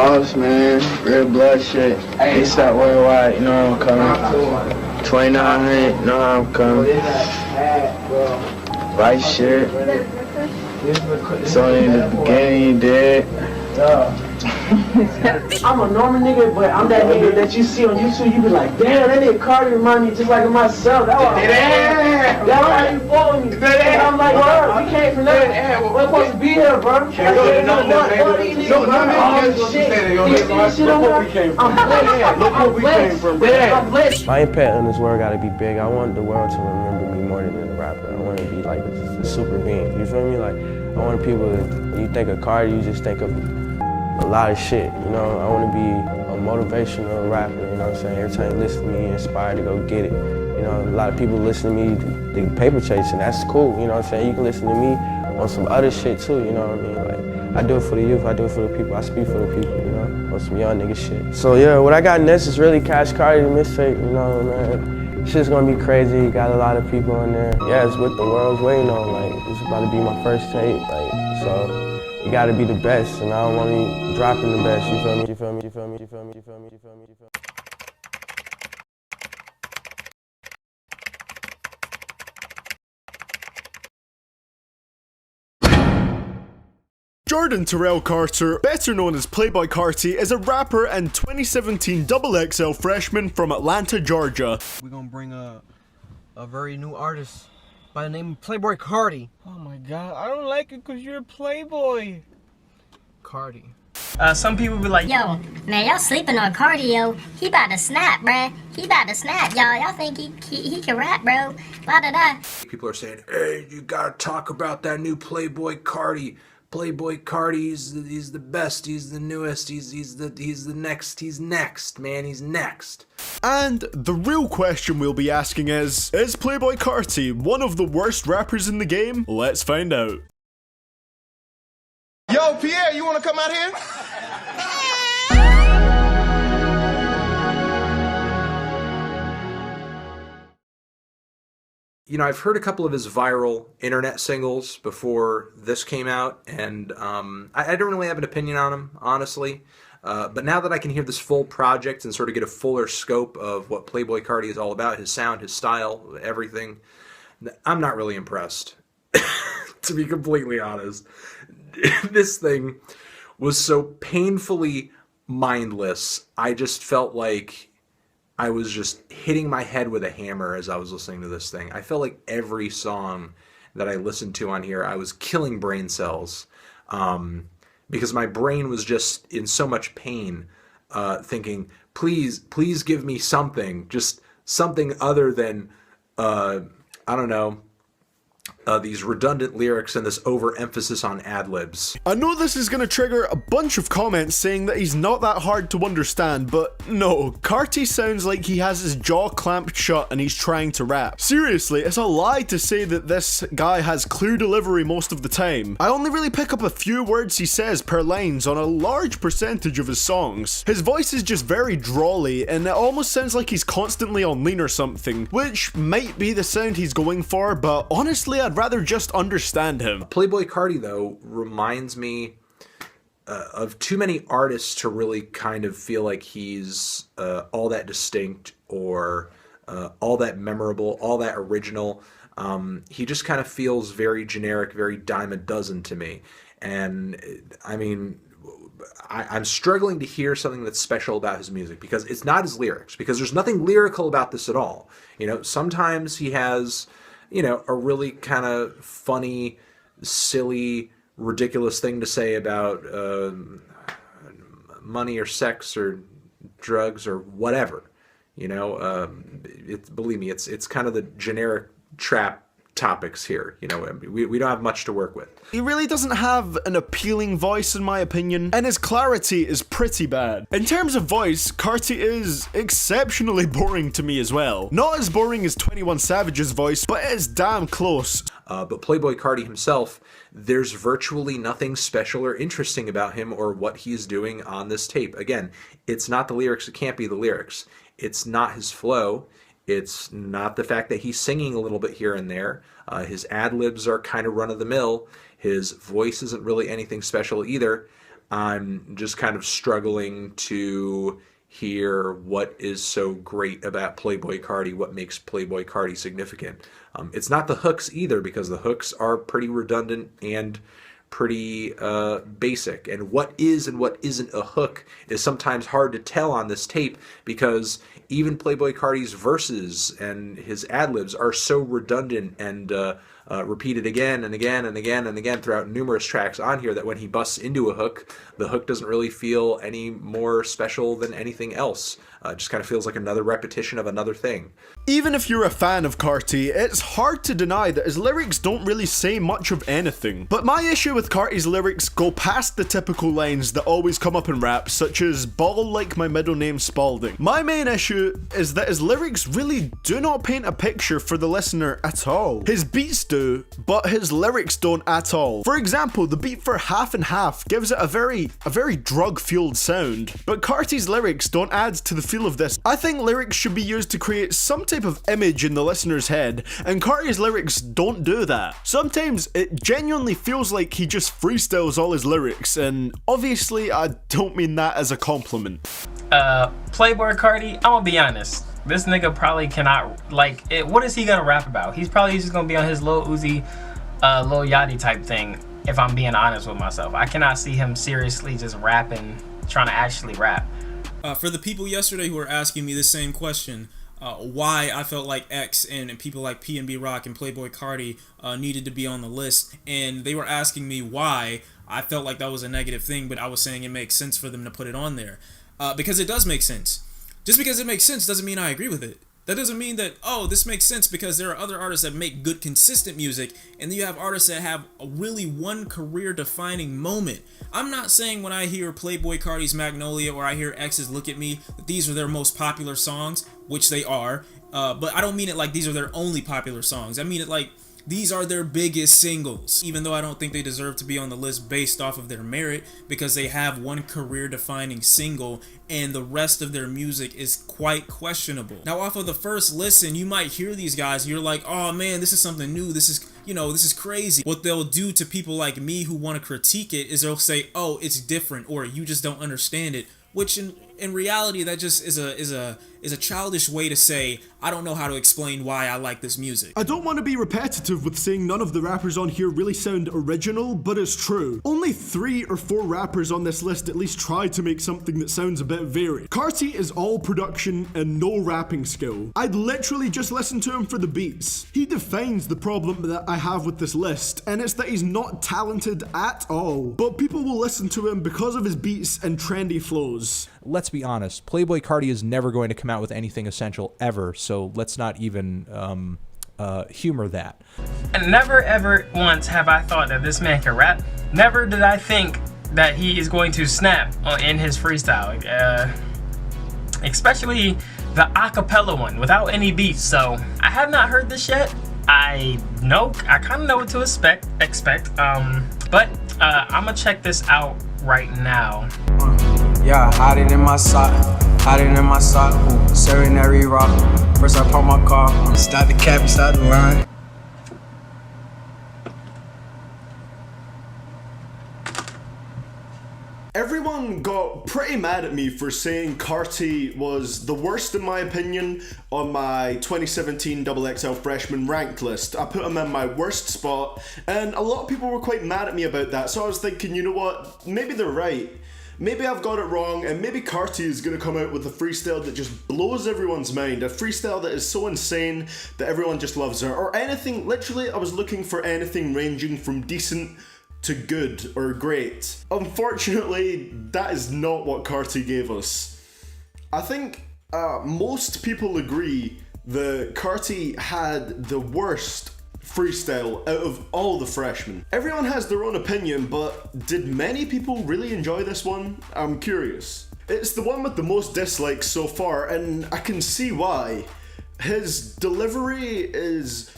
Boss, man. Red blood shit. ASAP worldwide, you know I'm coming. 2900, you know I'm coming. Right shit. It's only the beginning, you did. I'm a normal nigga, but I'm that nigga that you see on YouTube, you be like, damn, that nigga Carti remind me just like of myself. That's why you follow me. And I'm like, bro, we came from that. We're supposed to be here, bro. I'm blessed. My impact on this world gotta be big. I want the world to remember me more than a rapper. I want to be like a super being. You feel me? Like, I want people, when you think of Carti, you just think of a lot of shit, you know. I want to be a motivational rapper, you know what I'm saying? Every time you listen to me, you're inspired to go get it. You know, a lot of people listen to me, they paper chasing, that's cool, you know what I'm saying? You can listen to me on some other shit too, you know what I mean? Like, I do it for the youth, I do it for the people, I speak for the people, you know, on some young nigga shit. So yeah, what I got next is really Cash Carti, the mixtape, you know, man. Shit's gonna be crazy, got a lot of people in there. Yeah, it's what the world's waiting on, like, it's about to be my first tape, like, so. You gotta be the best, and I don't want to dropping the best, you feel me, you feel me, you feel me, you feel me, you feel me, you feel me, you feel me. Jordan Terrell Carter, better known as Playboi Carti, is a rapper and 2017 XXL freshman from Atlanta, Georgia. We're gonna bring a very new artist by the name of Playboi Carti. Oh my god, I don't like it because you're a Playboy. Carti. Some people be like, yo, man, y'all sleeping on Carti, yo. He about to snap, bruh. He about to snap, y'all. Y'all think he can rap, bro. La da da. People are saying, hey, you gotta talk about that new Playboi Carti. Playboi Carti, he's the best, he's the newest, he's the next, he's next, man, he's next. And the real question we'll be asking is Playboi Carti one of the worst rappers in the game? Let's find out. Yo, Pierre, you wanna come out here? You know, I've heard a couple of his viral internet singles before this came out, and I don't really have an opinion on him, honestly. But now that I can hear this full project and sort of get a fuller scope of what Playboi Carti is all about, his sound, his style, everything, I'm not really impressed, to be completely honest. This thing was so painfully mindless. I just felt like I was just hitting my head with a hammer as I was listening to this thing. I felt like every song that I listened to on here, I was killing brain cells because my brain was just in so much pain, thinking, please give me something, just something other than, I don't know, these redundant lyrics and this overemphasis on ad-libs. I know this is gonna trigger a bunch of comments saying that he's not that hard to understand, but no, Carti sounds like he has his jaw clamped shut and he's trying to rap. Seriously, it's a lie to say that this guy has clear delivery most of the time. I only really pick up a few words he says per lines on a large percentage of his songs. His voice is just very drawly and it almost sounds like he's constantly on lean or something, which might be the sound he's going for, but honestly I'd rather just understand him. Playboi Carti, though, reminds me of too many artists to really kind of feel like he's all that distinct or all that memorable, all that original. He just kind of feels very generic, very dime a dozen to me. And I mean, I'm struggling to hear something that's special about his music because it's not his lyrics, because there's nothing lyrical about this at all. You know, sometimes he has, you know, a really kind of funny, silly, ridiculous thing to say about money or sex or drugs or whatever. You know, believe me, it's kind of the generic trap topics here. You know, we don't have much to work with. He really doesn't have an appealing voice in my opinion, and his clarity is pretty bad. In terms of voice, Carti is exceptionally boring to me as well. Not as boring as 21 Savage's voice, but it is damn close. But Playboi Carti himself, there's virtually nothing special or interesting about him or what he's doing on this tape. Again, it's not the lyrics, it can't be the lyrics. It's not his flow. It's not the fact that he's singing a little bit here and there. His ad-libs are kind of run-of-the-mill. His voice isn't really anything special either. I'm just kind of struggling to hear what is so great about Playboi Carti, what makes Playboi Carti significant. It's not the hooks either, because the hooks are pretty redundant and pretty basic, and what is and what isn't a hook is sometimes hard to tell on this tape, because even Playboi Carti's verses and his ad-libs are so redundant and repeated again and again and again and again throughout numerous tracks on here, that when he busts into a hook, the hook doesn't really feel any more special than anything else. It just kind of feels like another repetition of another thing. Even if you're a fan of Carti, it's hard to deny that his lyrics don't really say much of anything. But my issue with Carti's lyrics go past the typical lines that always come up in rap, such as "ball like my middle name Spalding." My main issue is that his lyrics really do not paint a picture for the listener at all. His beats do, but his lyrics don't at all. For example, the beat for Half and Half gives it a very drug-fueled sound, but Carti's lyrics don't add to the feel of this. I think lyrics should be used to create some type of image in the listener's head, and Carti's lyrics don't do that. Sometimes it genuinely feels like he just freestyles all his lyrics, and obviously I don't mean that as a compliment. Playboi Carti, I'm gonna be honest. This nigga probably cannot, like, what is he gonna rap about? He's probably just gonna be on his Lil Uzi, Lil Yachty type thing, if I'm being honest with myself. I cannot see him seriously just rapping, trying to actually rap. For the people yesterday who were asking me the same question, why I felt like X and people like PNB Rock and Playboi Carti needed to be on the list, and they were asking me why I felt like that was a negative thing, but I was saying it makes sense for them to put it on there. Because it does make sense. Just because it makes sense doesn't mean I agree with it. That doesn't mean that, oh, this makes sense because there are other artists that make good, consistent music, and then you have artists that have a really one career-defining moment. I'm not saying when I hear Playboi Carti's Magnolia or I hear X's Look at Me that these are their most popular songs, which they are, but I don't mean it like these are their only popular songs. I mean it like these are their biggest singles, even though I don't think they deserve to be on the list based off of their merit, because they have one career-defining single and the rest of their music is quite questionable. Now, off of the first listen, you might hear these guys and you're like, oh man, this is something new, this is, you know, this is crazy. What they'll do to people like me who want to critique it is they'll say, oh, it's different, or you just don't understand it, which in reality, that just is a childish way to say, I don't know how to explain why I like this music. I don't want to be repetitive with saying none of the rappers on here really sound original, but it's true. Only 3 or 4 rappers on this list at least try to make something that sounds a bit varied. Carti is all production and no rapping skill. I'd literally just listen to him for the beats. He defines the problem that I have with this list, and it's that he's not talented at all. But people will listen to him because of his beats and trendy flows. Let's be honest, Playboi Carti is never going to come out with anything essential ever, so let's not even humor that. And never ever once have I thought that this man can rap. Never did I think that he is going to snap in his freestyle, especially the acapella one without any beats. So I have not heard this yet. I kind of know what to expect. But I'm gonna check this out right now. Yeah, hide it in my sock, serenary rock. First I park my car, start the cab, start the line. Everyone got pretty mad at me for saying Carti was the worst in my opinion on my 2017 XXL freshman ranked list. I put him in my worst spot, and a lot of people were quite mad at me about that, so I was thinking, you know what, maybe they're right. Maybe I've got it wrong, and maybe Carti is going to come out with a freestyle that just blows everyone's mind. A freestyle that is so insane that everyone just loves her. Or anything, literally, I was looking for anything ranging from decent to good or great. Unfortunately, that is not what Carti gave us. I think most people agree that Carti had the worst freestyle out of all the freshmen. Everyone has their own opinion, but did many people really enjoy this one? I'm curious. It's the one with the most dislikes so far, and I can see why. His delivery is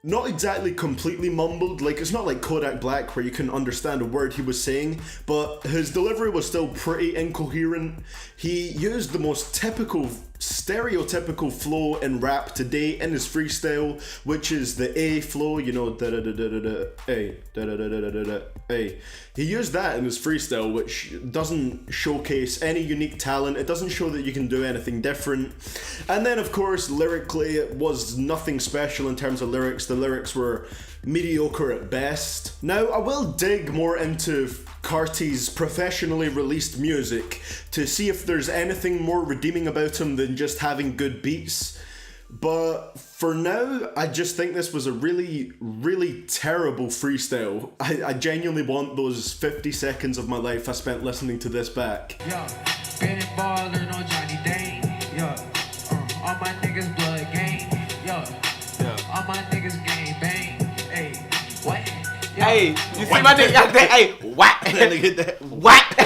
not exactly completely mumbled, like it's not like Kodak Black where you can understand a word he was saying, but his delivery was still pretty incoherent. He used the most typical stereotypical flow in rap today in his freestyle, which is the A flow, you know, da da da da da da A, da da da da da da A. He used that in his freestyle, which doesn't showcase any unique talent. It doesn't show that you can do anything different. And then, of course, lyrically, it was nothing special in terms of lyrics. The lyrics were mediocre at best. Now, I will dig more into Carti's professionally released music to see if there's anything more redeeming about him than just having good beats. But for now, I just think this was a really, really terrible freestyle. I genuinely want those 50 seconds of my life I spent listening to this back. Yeah, been ballin' on Johnny Dane. Yeah, all my niggas blood gang. Yeah, all my niggas gang bang. Hey, what? Hey, you see my nigga out there? Hey, whack. Whack.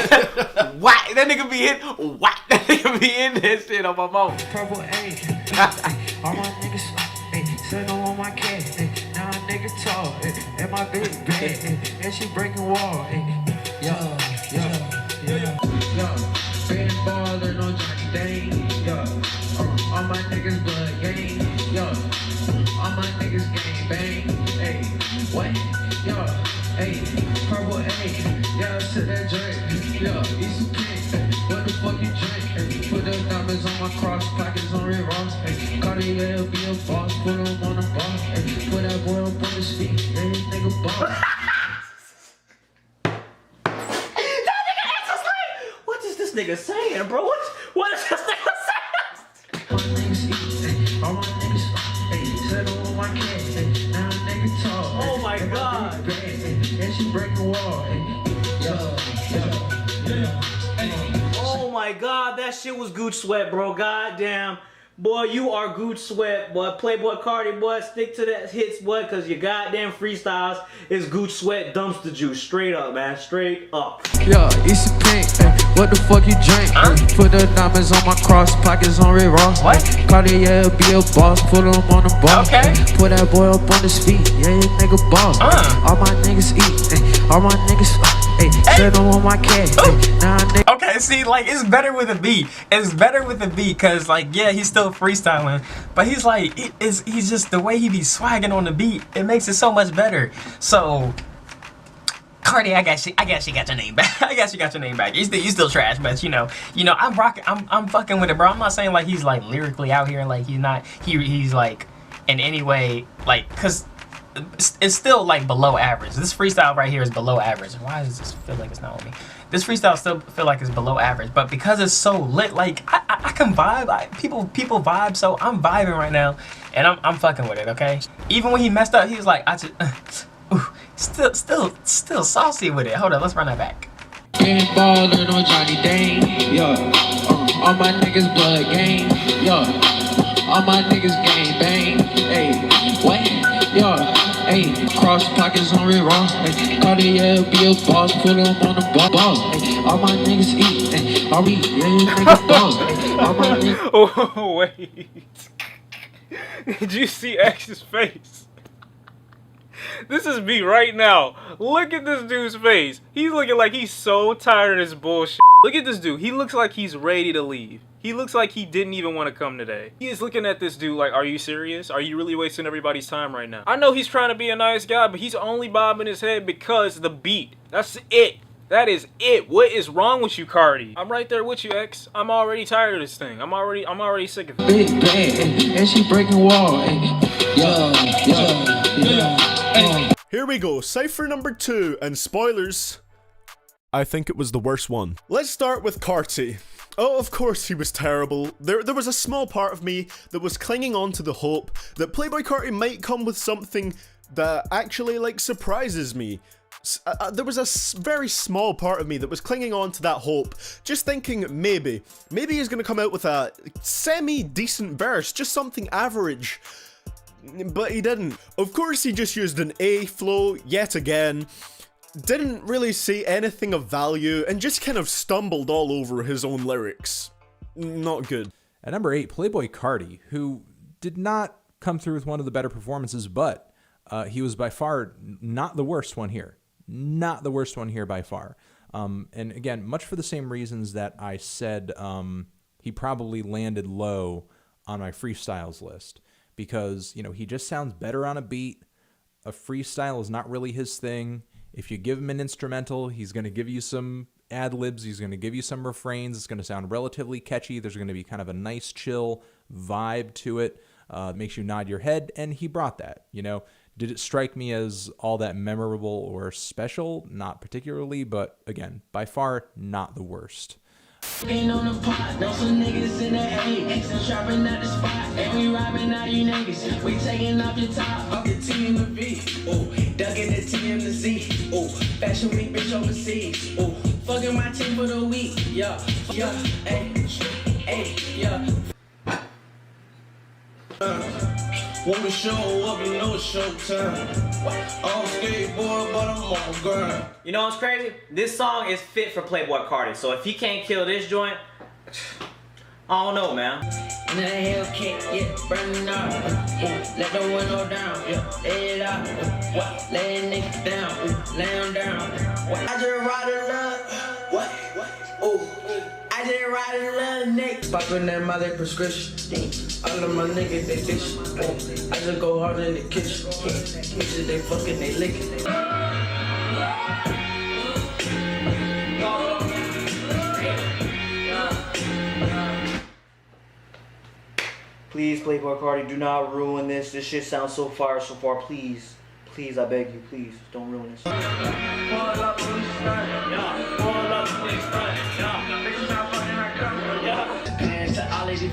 Whack. That nigga be hit. Whack. That nigga be in that shit on my mom. Purple A. All my niggas, sitting on my cat. Now a nigga tall. And my big bag. And she breaking wall. Yeah. Been ballin' on Johnny Dane. Yeah. All my niggas blood gang. Yeah. All my niggas gang bang. Hey, what? Yeah, hey, purple A, yeah, to that drink, yeah, eat some cake, what the fuck you drink, put the diamonds on my cross, pockets on Red Ross, Cartier be a boss, put him on the boss, put that boy up on his feet, yeah, this nigga boss. That nigga asked us like, what is this nigga saying, bro? What is this nigga saying? All my niggas eat, all my niggas, settle on my cat, now a nigga talk. Oh my God. And she break the wall. Oh my God, that shit was Gooch Sweat, bro. Goddamn. Boy, you are Gooch Sweat, boy. Playboi Carti, boy. Stick to that hits, boy, because your goddamn freestyles is Gooch Sweat dumpster juice. Straight up, man. Straight up. Yeah, eat some pink. What the fuck you drink? Put the diamonds on my cross, pockets on Red Ross. What? Cartier be a boss, put him on the boss. Okay. Put that boy up on his feet, yeah, nigga boss. All my niggas eat, all my niggas, set them on my cat. Nah, nigga. Okay, see, like, it's better with a beat. It's better with a beat, because, like, yeah, he's still freestyling, but he's like, he's just, the way he be swagging on the beat, it makes it so much better. So, Carti, I guess you got your name back. I guess you got your name back. You still trash, but you know, I'm fucking with it, bro. I'm not saying like he's like lyrically out here and like he's like in any way like, cause it's still like below average. This freestyle right here is below average. Why does this feel like it's not on me? This freestyle still feel like it's below average, but because it's so lit, like I can vibe. People vibe, so I'm vibing right now, and I'm fucking with it. Okay. Even when he messed up, he was like, still saucy with it. Hold on, let's run that back. Been ballin' on Johnny Dane, yeah. All my niggas blood gang, yeah. All my niggas gang bang, hey. What? Yeah. Hey, cross pockets on Red Ross. Cartier be a boss, put him on the boss. All my niggas eat, all we niggas boss. All my niggas. Oh wait, did you see X's face? This is me right now. Look at this dude's face. He's looking like he's so tired of this bullshit. Look at this dude. He looks like he's ready to leave. He looks like he didn't even want to come today. He is looking at this dude like, are you serious? Are you really wasting everybody's time right now? I know he's trying to be a nice guy, but he's only bobbing his head because the beat. That's it. That is it. What is wrong with you, Carti? I'm right there with you, X. I'm already tired of this thing. I'm already sick of it. Big bad, and she breaking wall. Here we go, cipher number 2, and spoilers, I think it was the worst one. Let's start with Carti. Oh, of course he was terrible. There was a small part of me that was clinging on to the hope that Playboi Carti might come with something that actually, like, surprises me. There was a very small part of me that was clinging on to that hope, just thinking maybe he's gonna come out with a semi-decent verse, just something average. But he didn't. Of course, he just used an A flow yet again, didn't really say anything of value, and just kind of stumbled all over his own lyrics. Not good. At number 8, Playboi Carti, who did not come through with one of the better performances, but he was by far not the worst one here. Not the worst one here by far. And again, much for the same reasons that I said he probably landed low on my freestyles list because, you know, he just sounds better on a beat. A freestyle is not really his thing. If you give him an instrumental, he's going to give you some ad-libs, he's going to give you some refrains, it's going to sound relatively catchy, there's going to be kind of a nice chill vibe to it, makes you nod your head, and he brought that, you know. Did it strike me as all that memorable or special? Not particularly, but again, by far not the worst. Ain't on the pot, know some niggas in the A, and trapping at the spot, and we robbing all you niggas. We taking off your top, off the T and the V, ooh, ducking the T and the Z, ooh, fashion week, bitch overseas, ooh, fucking my team for the week, yeah, yeah, hey, yeah. Wanna show up, you know it's showtime. I'm skateboard, but I'm on grind. You know what's crazy? This song is fit for Playboi Carti. So if he can't kill this joint, I don't know, man. In the Hellcat, yeah, burning up. Let the window down, yeah, lay it out. Lay a nigga down, lay him down. I just ride a love, what? I just ride a little nigga. Poppin' that mother prescription. All of my niggas, they fish. I just go hard in the kitchen. Bitches, they fucking, they lickin'. Please, Playboi Carti, do not ruin this. This shit sounds so fire so far. Please, please, I beg you, please, don't ruin this.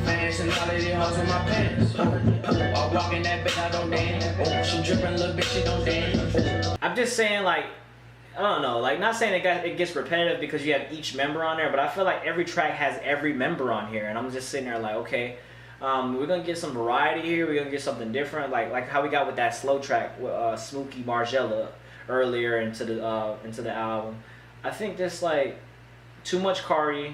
Fans and all of these hoes in my pants. While walking that bitch, I don't dance. She drippin', little bitch, she don't dance. I'm just saying, like, I don't know, like, not saying it gets repetitive because you have each member on there, but I feel like every track has every member on here, and I'm just sitting there like, okay, we're gonna get some variety here. We're gonna get something different, like how we got with that slow track with Smokey Margella earlier into the album. I think this like too much Carti.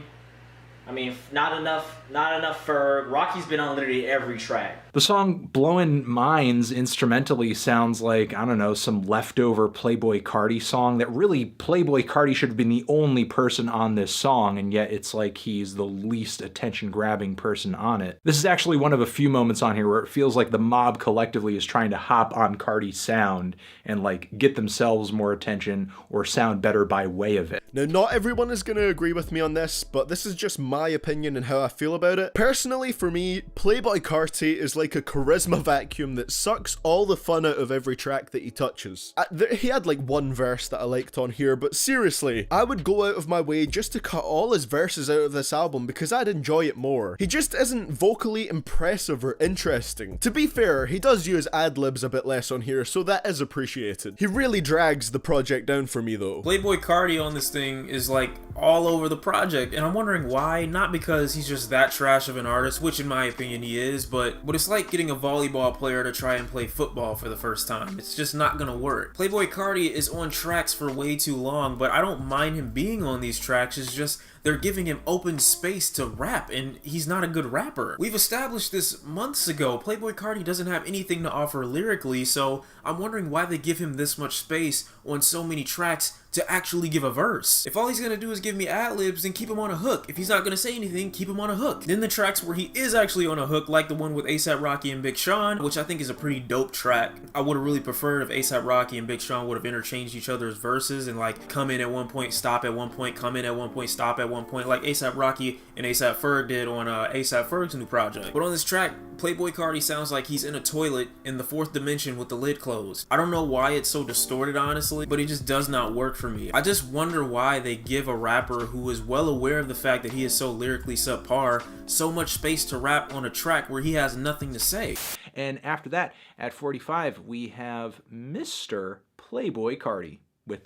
I mean, not enough Ferg. Rocky's been on literally every track. The song Blowin' Minds instrumentally sounds like, I don't know, some leftover Playboi Carti song that really Playboi Carti should have been the only person on this song, and yet it's like he's the least attention-grabbing person on it. This is actually one of a few moments on here where it feels like the mob collectively is trying to hop on Carti's sound and like get themselves more attention or sound better by way of it. Now, not everyone is going to agree with me on this, but this is just my opinion and how I feel about it. Personally, for me, Playboi Carti is like a charisma vacuum that sucks all the fun out of every track that he touches. He had like one verse that I liked on here, but seriously, I would go out of my way just to cut all his verses out of this album because I'd enjoy it more. He just isn't vocally impressive or interesting. To be fair, he does use ad-libs a bit less on here, so that is appreciated. He really drags the project down for me though. Playboi Carti on this thing is like all over the project, and I'm wondering why. Not because he's just that trash of an artist, which in my opinion he is, but it's like getting a volleyball player to try and play football for the first time. It's just not gonna work. Playboi Carti is on tracks for way too long, but I don't mind him being on these tracks. It's just they're giving him open space to rap, and he's not a good rapper. We've established this months ago. Playboi Carti doesn't have anything to offer lyrically, so I'm wondering why they give him this much space on so many tracks to actually give a verse. If all he's gonna do is give me ad-libs, then keep him on a hook. If he's not gonna say anything, keep him on a hook. Then the tracks where he is actually on a hook, like the one with A$AP Rocky and Big Sean, which I think is a pretty dope track. I would have really preferred if A$AP Rocky and Big Sean would have interchanged each other's verses and like come in at one point, stop at one point, come in at one point, stop at one point, like A$AP Rocky and A$AP Ferg did on A$AP Ferg's new project. But on this track, Playboi Carti sounds like he's in a toilet in the fourth dimension with the lid closed. I don't know why it's so distorted, honestly, but it just does not work for me. I just wonder why they give a rapper who is well aware of the fact that he is so lyrically subpar so much space to rap on a track where he has nothing to say. And after that, at 45, we have Mr. Playboi Carti with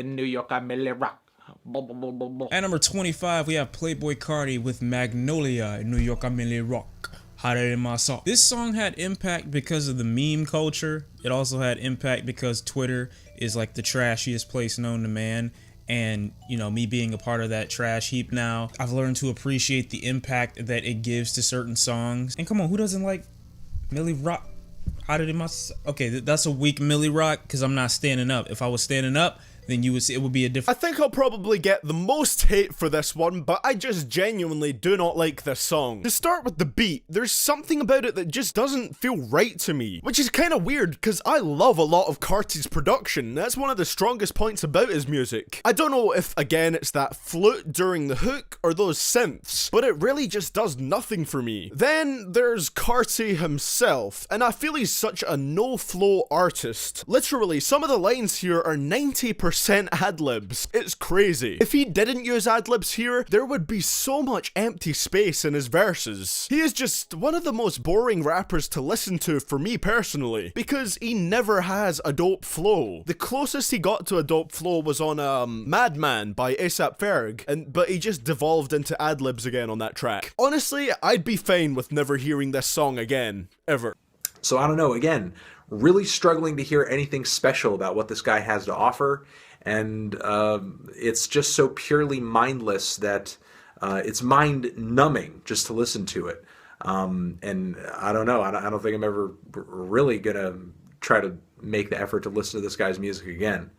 New York, I'm Millie Rock. At number 25, we have Playboi Carti with Magnolia in New York, I'm Millie Rock. Hotter than my salt. This song had impact because of the meme culture. It also had impact because Twitter is like the trashiest place known to man. And, you know, me being a part of that trash heap now, I've learned to appreciate the impact that it gives to certain songs. And come on, who doesn't like Millie Rock? Hotter than my... Okay, that's a weak Millie Rock because I'm not standing up. If I was standing up, then you would see it would be a different. I think I'll probably get the most hate for this one, but I just genuinely do not like this song. To start with the beat, there's something about it that just doesn't feel right to me, which is kind of weird because I love a lot of Carti's production. That's one of the strongest points about his music. I don't know if, again, it's that flute during the hook or those synths, but it really just does nothing for me. Then there's Carti himself, and I feel he's such a no-flow artist. Literally, some of the lines here are 90% ad-libs. It's crazy. If he didn't use ad-libs here, there would be so much empty space in his verses. He is just one of the most boring rappers to listen to for me personally, because he never has a dope flow. The closest he got to a dope flow was on Madman by A$AP Ferg, but he just devolved into ad-libs again on that track. Honestly, I'd be fine with never hearing this song again, ever. So I don't know, again, really struggling to hear anything special about what this guy has to offer, and it's just so purely mindless that it's mind-numbing just to listen to it. And I don't know, I don't think I'm ever really gonna try to make the effort to listen to this guy's music again.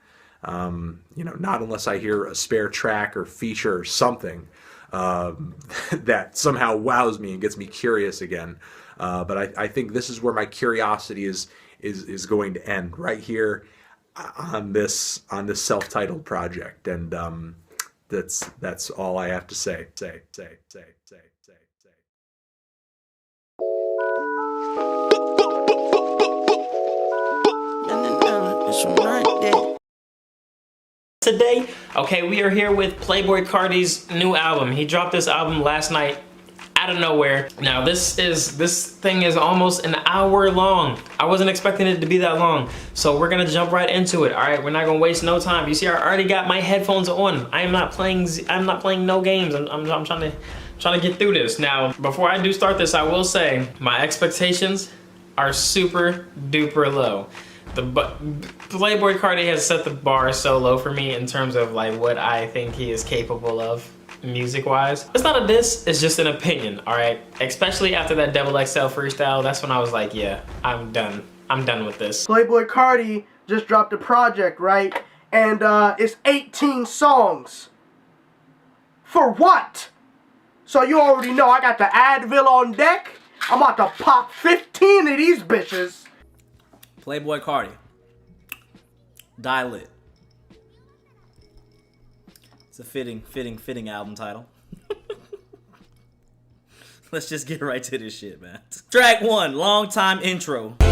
You know, not unless I hear a spare track or feature or something that somehow wows me and gets me curious again. But I think this is where my curiosity is going to end, right here on this self-titled project, and that's all I have to say. Today, okay, we are here with Playboi Carti's new album. He dropped this album last night out of nowhere. Now this thing is almost an hour long. I wasn't expecting it to be that long, so we're gonna jump right into it. All right, we're not gonna waste no time. You see, I already got my headphones on. I'm not playing no games. I'm trying to get through this. Now, before I do start this, I will say my expectations are super duper low. Playboi Carti has set the bar so low for me in terms of like what I think he is capable of music-wise. It's not a diss, it's just an opinion, all right? Especially after that XXL freestyle, that's when I was like, yeah, I'm done. I'm done with this. Playboi Carti just dropped a project, right? And it's 18 songs. For what? So you already know I got the Advil on deck. I'm about to pop 15 of these bitches. Playboi Carti. Die Lit. It's a fitting album title. Let's just get right to this shit, man. Track 1, long time intro. I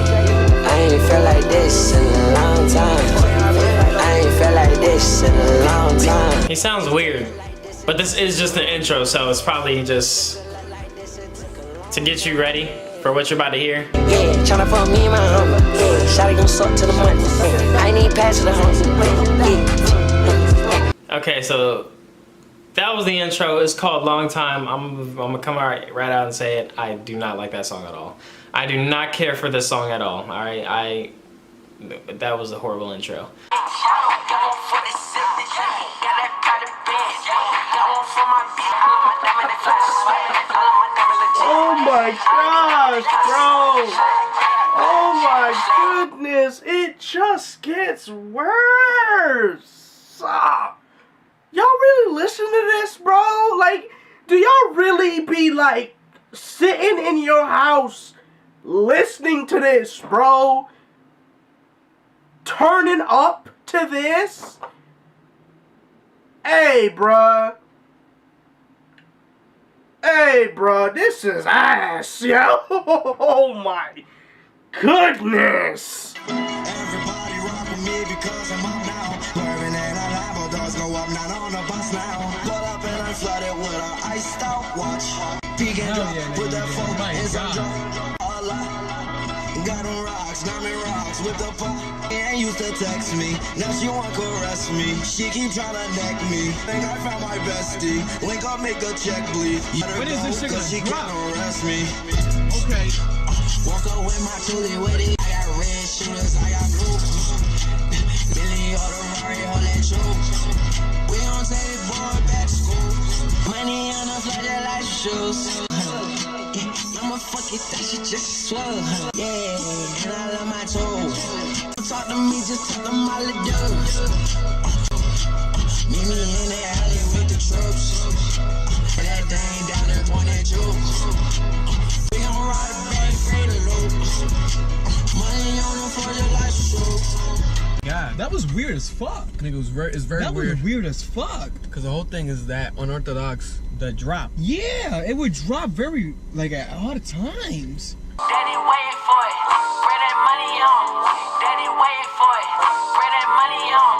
ain't felt like this in a long time. I ain't felt like this in a long time. He sounds weird, but this is just an intro, so it's probably just to get you ready for what you're about to hear. Yeah, tryna fuck me and my homie. Yeah, shawty gon' suck to the money. I ain't even pass the homie. Okay, so that was the intro. It's called Long Time. I'm gonna come right out and say it. I do not like that song at all. I do not care for this song at all. All right, that was a horrible intro. Oh my gosh, bro! Oh my goodness, it just gets worse! Y'all really listen to this, bro? Like, do y'all really be like sitting in your house listening to this, bro? Turning up to this? Hey, bruh. Hey, bro, this is ass, yo. Oh my goodness. Everybody rock with me because I'm up now. Swerving and a Lambo doors go up, not on the bus now. Pull up and I flooded with an iced out watch. Peeking up with that phone in some drunk. Got them rocks, diamond rocks with the pop. And used to text me, now she want caress me. She keep trying to neck me. Think I found my bestie. Link up, make a check, bleed. When is this shit gonna she can't arrest me. Okay. Walk up with my toolie with it. I got red shooters, I got blue. Billy or the Rari, all that true. We gon' take this boy back to school. Money on us like that like shoes. I'ma fuck it, that shit just swell. Yeah, and I love my toes. Talk to me, just tell them all the dudes. Meet me in the alley with the troops. And that thing down there point at you. We gon' ride a bag, free to loop. Money on them for your life, shoot. God, that was weird as fuck. Nigga, it's very That weird. was weird as fuck. Cause the whole thing is that unorthodox, that drop. Yeah, it would drop very, like, at odd times. Daddy waiting for it. Bring that money on. Daddy waiting for it. Bring that money on.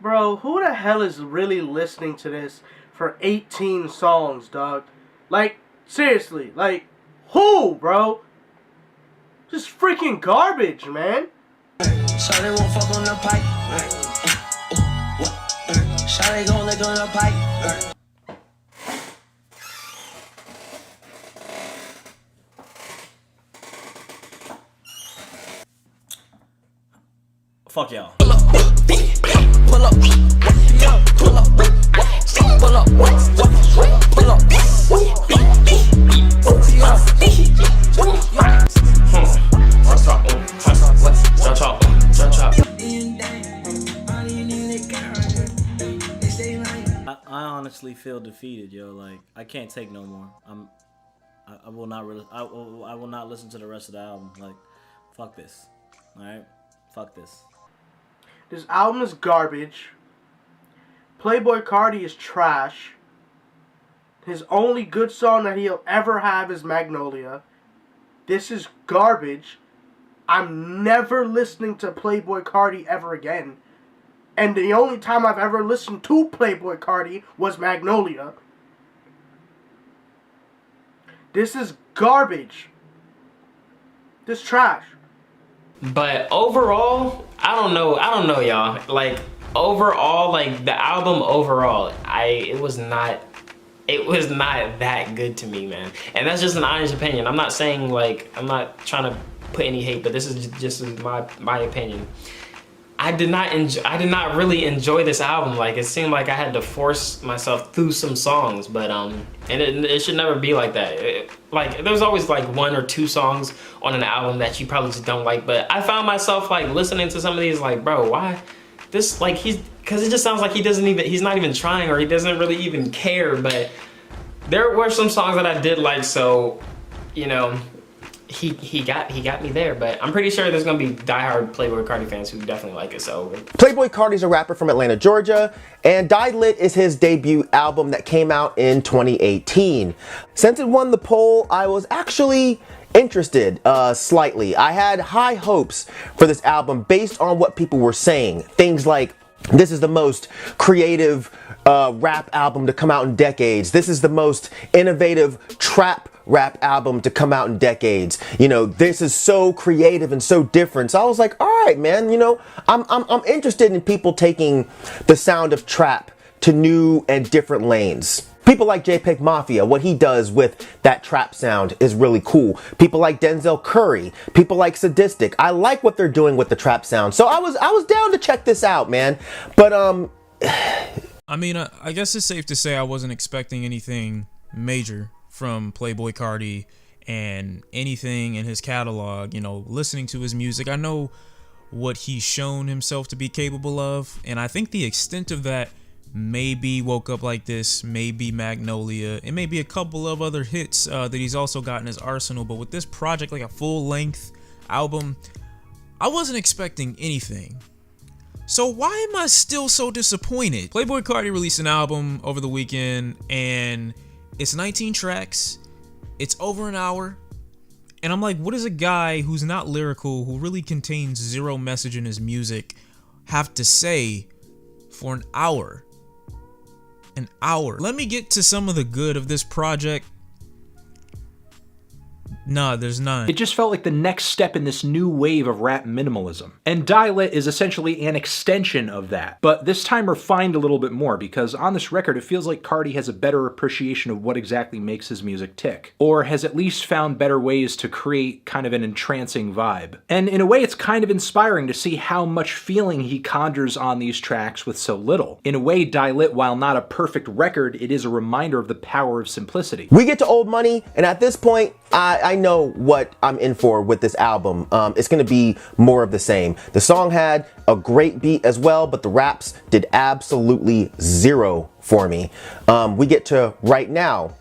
Bro, who the hell is really listening to this for 18 songs, dog? Like, seriously, like, who, bro? Just freaking garbage, man. Shawty won't fuck on the pipe. Shawty gon' lick on the pipe. Fuck y'all. Pull up, pull up, pull up, pull up, pull up. I honestly feel defeated, yo. Like, I can't take no more. I will not really. I will not listen to the rest of the album. Like, fuck this. All right, fuck this. This album is garbage. Playboi Carti is trash. His only good song that he'll ever have is Magnolia. This is garbage. I'm never listening to Playboi Carti ever again. And the only time I've ever listened to Playboi Carti was Magnolia. This is garbage. This trash. But overall, I don't know, y'all. Like, overall, like, the album overall, it was not that good to me, man. And that's just an honest opinion. I'm not saying, like, I'm not trying to put any hate, but this is just my opinion. I did not really enjoy this album. Like, it seemed like I had to force myself through some songs, but and it should never be like that. Like, there's always like 1 or 2 songs on an album that you probably just don't like, but I found myself like listening to some of these, like, bro, why this, like, because it just sounds like he's not even trying, or he doesn't really even care. But there were some songs that I did like, so, you know, he got me there. But I'm pretty sure there's gonna be diehard Playboi Carti fans who definitely like it. So Playboi Carti's a rapper from Atlanta, Georgia, and Die Lit is his debut album that came out in 2018. Since it won the poll, I was actually interested slightly. I had high hopes for this album based on what people were saying. Things like, this is the most creative rap album to come out in decades. This is the most innovative trap rap album to come out in decades. You know, this is so creative and so different. So I was like, all right, man, you know, I'm interested in people taking the sound of trap to new and different lanes. People like JPEG Mafia, what he does with that trap sound is really cool. People like Denzel Curry, people like Sadistic. I like what they're doing with the trap sound. So I was down to check this out, man. But I mean, I guess it's safe to say I wasn't expecting anything major from Playboi Carti and anything in his catalog. You know, listening to his music, I know what he's shown himself to be capable of, and I think the extent of that maybe Woke Up Like This, maybe Magnolia, and maybe a couple of other hits that he's also got in his arsenal. But with this project, like a full-length album, I wasn't expecting anything. So why am I still so disappointed? Playboi Carti released an album over the weekend, and it's 19 tracks, it's over an hour, and I'm like, what does a guy who's not lyrical, who really contains zero message in his music, have to say for an hour? An hour. Let me get to some of the good of this project. Nah, there's none. It just felt like the next step in this new wave of rap minimalism. And Die Lit is essentially an extension of that, but this time refined a little bit more, because on this record it feels like Carti has a better appreciation of what exactly makes his music tick, or has at least found better ways to create kind of an entrancing vibe. And in a way it's kind of inspiring to see how much feeling he conjures on these tracks with so little. In a way, Die Lit, while not a perfect record, it is a reminder of the power of simplicity. We get to Old Money, and at this point, I I know what I'm in for with this album. It's gonna be more of the same. The song had a great beat as well, but the raps did absolutely zero for me. We get to Right Now.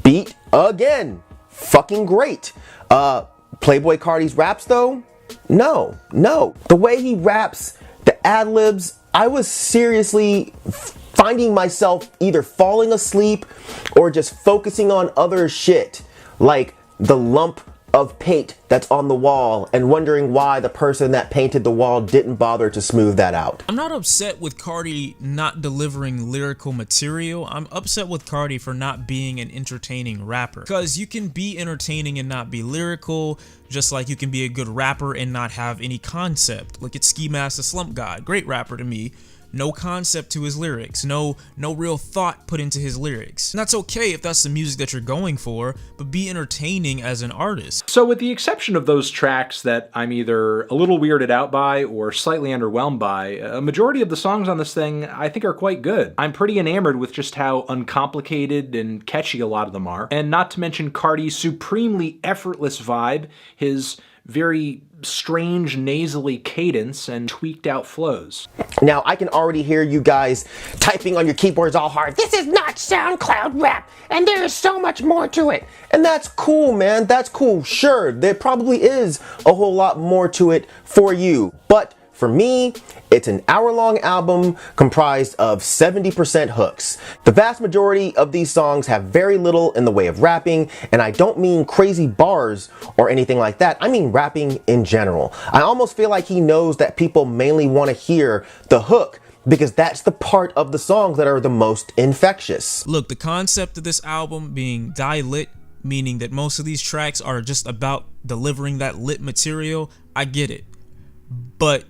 Beat again. Fucking great. Playboi Carti's raps though? No. The way he raps, the ad-libs, I was seriously finding myself either falling asleep or just focusing on other shit, like the lump of paint that's on the wall and wondering why the person that painted the wall didn't bother to smooth that out. I'm not upset with Carti not delivering lyrical material. I'm upset with Carti for not being an entertaining rapper. Because you can be entertaining and not be lyrical, just like you can be a good rapper and not have any concept. Look at Ski Mask the Slump God, great rapper to me. No concept to his lyrics, no real thought put into his lyrics. And that's okay if that's the music that you're going for, but be entertaining as an artist. So with the exception of those tracks that I'm either a little weirded out by or slightly underwhelmed by, a majority of the songs on this thing I think are quite good. I'm pretty enamored with just how uncomplicated and catchy a lot of them are. And not to mention Carti's supremely effortless vibe, his very strange nasally cadence and tweaked out flows. Now I can already hear you guys typing on your keyboards all hard. This is not SoundCloud rap and there is so much more to it. And that's cool, man. That's cool. Sure, there probably is a whole lot more to it for you. But for me, it's an hour-long album comprised of 70% hooks. The vast majority of these songs have very little in the way of rapping, and I don't mean crazy bars or anything like that. I mean rapping in general. I almost feel like he knows that people mainly want to hear the hook because that's the part of the songs that are the most infectious. Look, the concept of this album being die lit, meaning that most of these tracks are just about delivering that lit material, I get it. But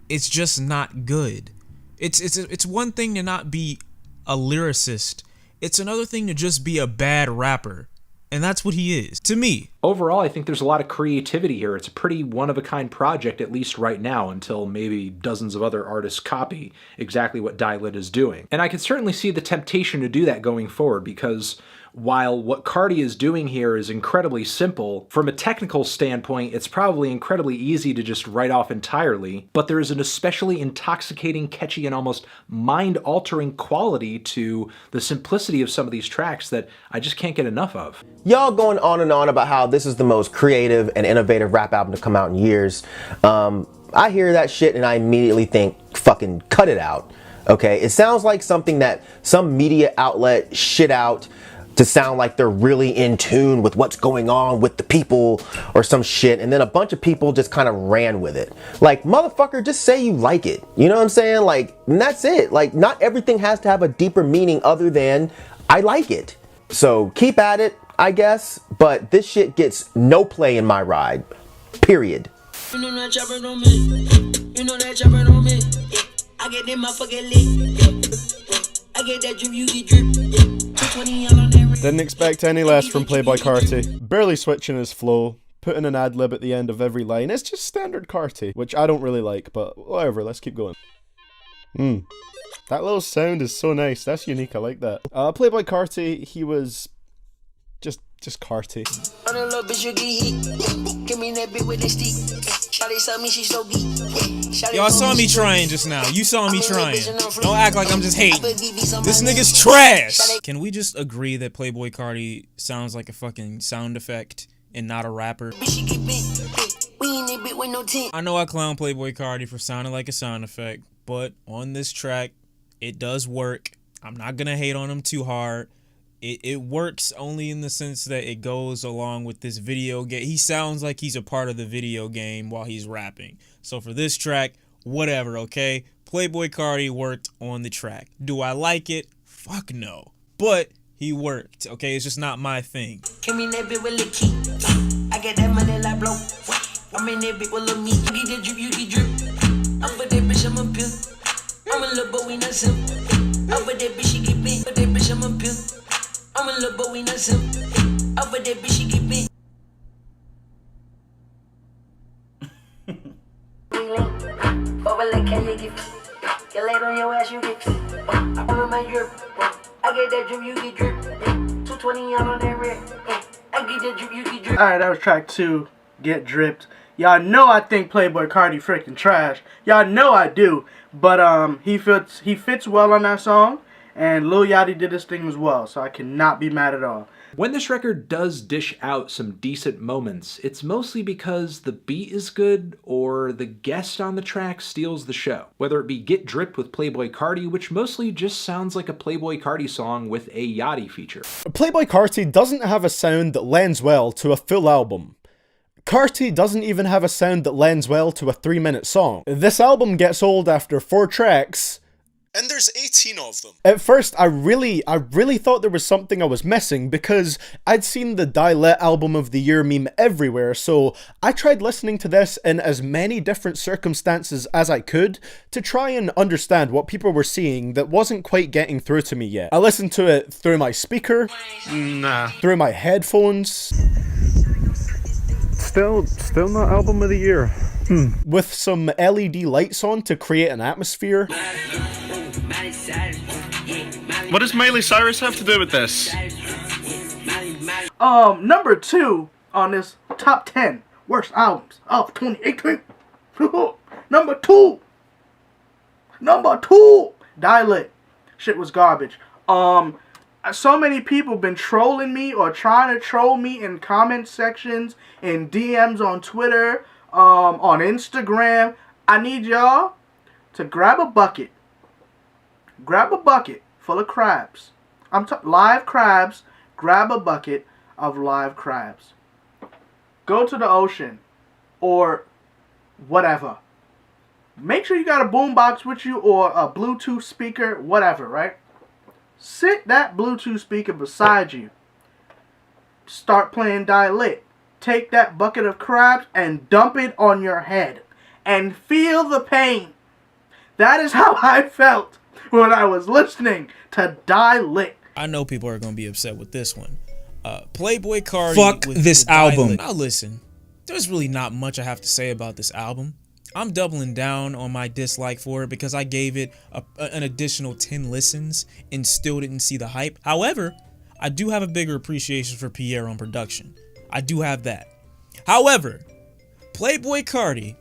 it's just not good. It's one thing to not be a lyricist. It's another thing to just be a bad rapper. And that's what he is, to me. Overall, I think there's a lot of creativity here. It's a pretty one-of-a-kind project, at least right now, until maybe dozens of other artists copy exactly what Die Lit is doing. And I can certainly see the temptation to do that going forward, because while what Carti is doing here is incredibly simple, from a technical standpoint, it's probably incredibly easy to just write off entirely, but there is an especially intoxicating, catchy, and almost mind-altering quality to the simplicity of some of these tracks that I just can't get enough of. Y'all going on and on about how this is the most creative and innovative rap album to come out in years. I hear that shit and I immediately think, fucking cut it out. Okay, it sounds like something that some media outlet shit out to sound like they're really in tune with what's going on with the people or some shit, and then a bunch of people just kind of ran with it. Like, motherfucker, just say you like it. You know what I'm saying? Like, and that's it. Like, not everything has to have a deeper meaning other than I like it. So keep at it, I guess, but this shit gets no play in my ride. Period. You know that chopper on me. You know that chopper on me. I get them motherfucking lit. I get that drip, you get drip. 220 on that. Didn't expect any less from Playboi Carti. Barely switching his flow, putting an ad-lib at the end of every line. It's just standard Carti, which I don't really like, but whatever, let's keep going. That little sound is so nice. That's unique, I like that. Playboi Carti, he was just Carti. On a little bitch, you get hit. Give me that bit with the stick. Shawty saw me, she so geek. Y'all saw me trying just now. You saw me trying. Don't act like I'm just hating. This nigga's trash. Can we just agree that Playboi Carti sounds like a fucking sound effect and not a rapper? I know I clown Playboi Carti for sounding like a sound effect, but on this track, it does work. I'm not gonna hate on him too hard. It works only in the sense that it goes along with this video game. He sounds like he's a part of the video game while he's rapping. So for this track, whatever, okay? Playboi Carti worked on the track. Do I like it? Fuck no. But he worked, okay? It's just not my thing. Give me that bit with the key. I get that money like blow. I'm in that bit with the meat. You get the drip, you get drip. I'm for that bitch, I'm a pimp. I'm a little boy, we not simp. I'm for that bitch, she get big. For that bitch, I'm a pimp. I'm a little boy, we not simp. I'm for that bitch, she get big. Over like can you get you laid on your ass, you get I'm in my drip. I get that drip, you get drip. 220 on that red. I Alright, that was track 2, Get Dripped. Y'all know I think Playboi Carti freaking trash. Y'all know I do. But he fits well on that song, and Lil Yachty did his thing as well, so I cannot be mad at all. When this record does dish out some decent moments, it's mostly because the beat is good or the guest on the track steals the show. Whether it be Get Dripped with Playboi Carti, which mostly just sounds like a Playboi Carti song with a Yachty feature. Playboi Carti doesn't have a sound that lends well to a full album. Carti doesn't even have a sound that lends well to a 3-minute song. This album gets old after 4 tracks, and there's 18 of them. At first, I really thought there was something I was missing because I'd seen the Die Lit album of the year meme everywhere, so I tried listening to this in as many different circumstances as I could to try and understand what people were seeing that wasn't quite getting through to me yet. I listened to it through my speaker, through my headphones. Still not album of the year. With some LED lights on to create an atmosphere. What does Miley Cyrus have to do with this? Number 2 on this top 10 worst albums of 2018. Number 2, Die Lit. Shit was garbage. So many people been trolling me or trying to troll me in comment sections, in DMs on Twitter, on Instagram. I need y'all to grab a bucket. Grab a bucket full of crabs. Live crabs. Grab a bucket of live crabs. Go to the ocean or whatever. Make sure you got a boombox with you or a Bluetooth speaker, whatever, right? Sit that Bluetooth speaker beside you. Start playing Die Lit. Take that bucket of crabs and dump it on your head. And feel the pain. That is how I felt when I was listening to Die Lit. I know people are going to be upset with this one. Playboi Carti. Fuck this album. Now listen, there's really not much I have to say about this album. I'm doubling down on my dislike for it because I gave it an additional 10 listens and still didn't see the hype. However, I do have a bigger appreciation for Pierre on production. I do have that. However, Playboi Carti,